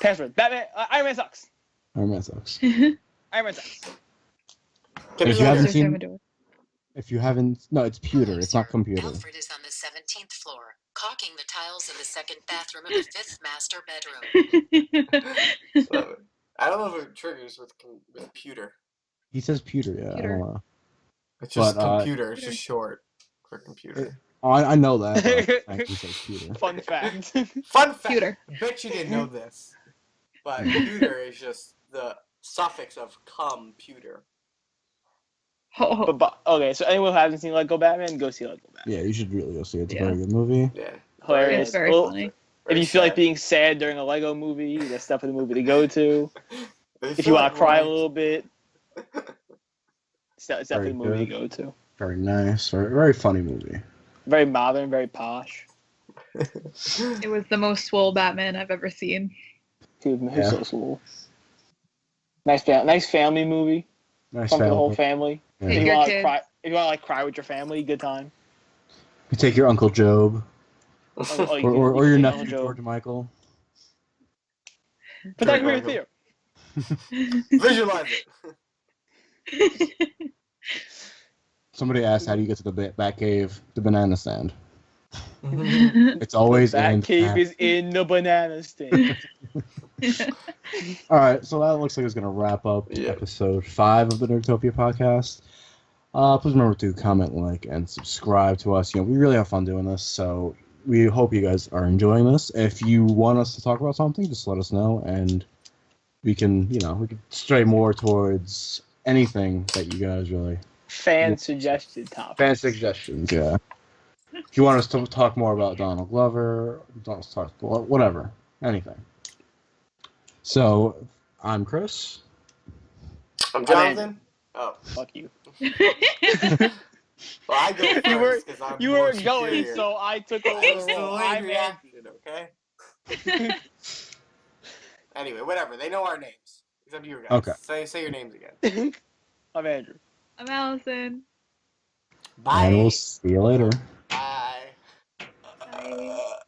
Password. Batman. Iron Man sucks. Iron Man sucks. Iron Man sucks. If you haven't, no, it's pewter. It's not computer. Alfred is on the 17th floor, caulking the tiles in the second bathroom of the 5th master bedroom. I don't know if it triggers with pewter. He says pewter, yeah. Pewter. I don't know. It's just computer. It's just short for computer. I know that. But he says pewter. Fun fact. Fun fact. Pewter. I bet you didn't know this, but pewter is just the suffix of computer. Oh. But okay, so anyone who hasn't seen Lego Batman, go see Lego Batman. Yeah, you should really go see it. It's a very good movie. Yeah. Hilarious. It's very funny. If you feel like being sad during a Lego movie, that's definitely the movie to go to. If you want to cry a little bit, it's definitely the movie to go to. Very nice. Very funny movie. Very modern, very posh. It was the most swole Batman I've ever seen. Dude, he's so swole. Nice family movie. Nice Fun for family. the whole family. Yeah. If you want to cry with your family, good time. You take your Uncle Job. Or your nephew George Michael. Put that in your theater. Visualize it. Somebody asked, how do you get to the Batcave? The banana stand. It's always in. Batcave is in the banana stand. All right, so that looks like it's going to wrap up episode 5 of the Nerdtopia podcast. Please remember to comment, like, and subscribe to us. We really have fun doing this, so we hope you guys are enjoying this. If you want us to talk about something, just let us know, and we can stray more towards anything that you guys really... Fan-suggested topics. Fan suggestions, yeah. If you want us to talk more about Donald Glover, whatever, anything. So, I'm Chris. I'm Jonathan. Oh, fuck you. Well, I go first because I'm You more were going, superior. so I took over the role. I'm reacted, okay? Anyway, whatever. They know our names. Except you guys. Okay. Say your names again. I'm Andrew. I'm Allison. Bye. And we'll see you later. Bye. Bye.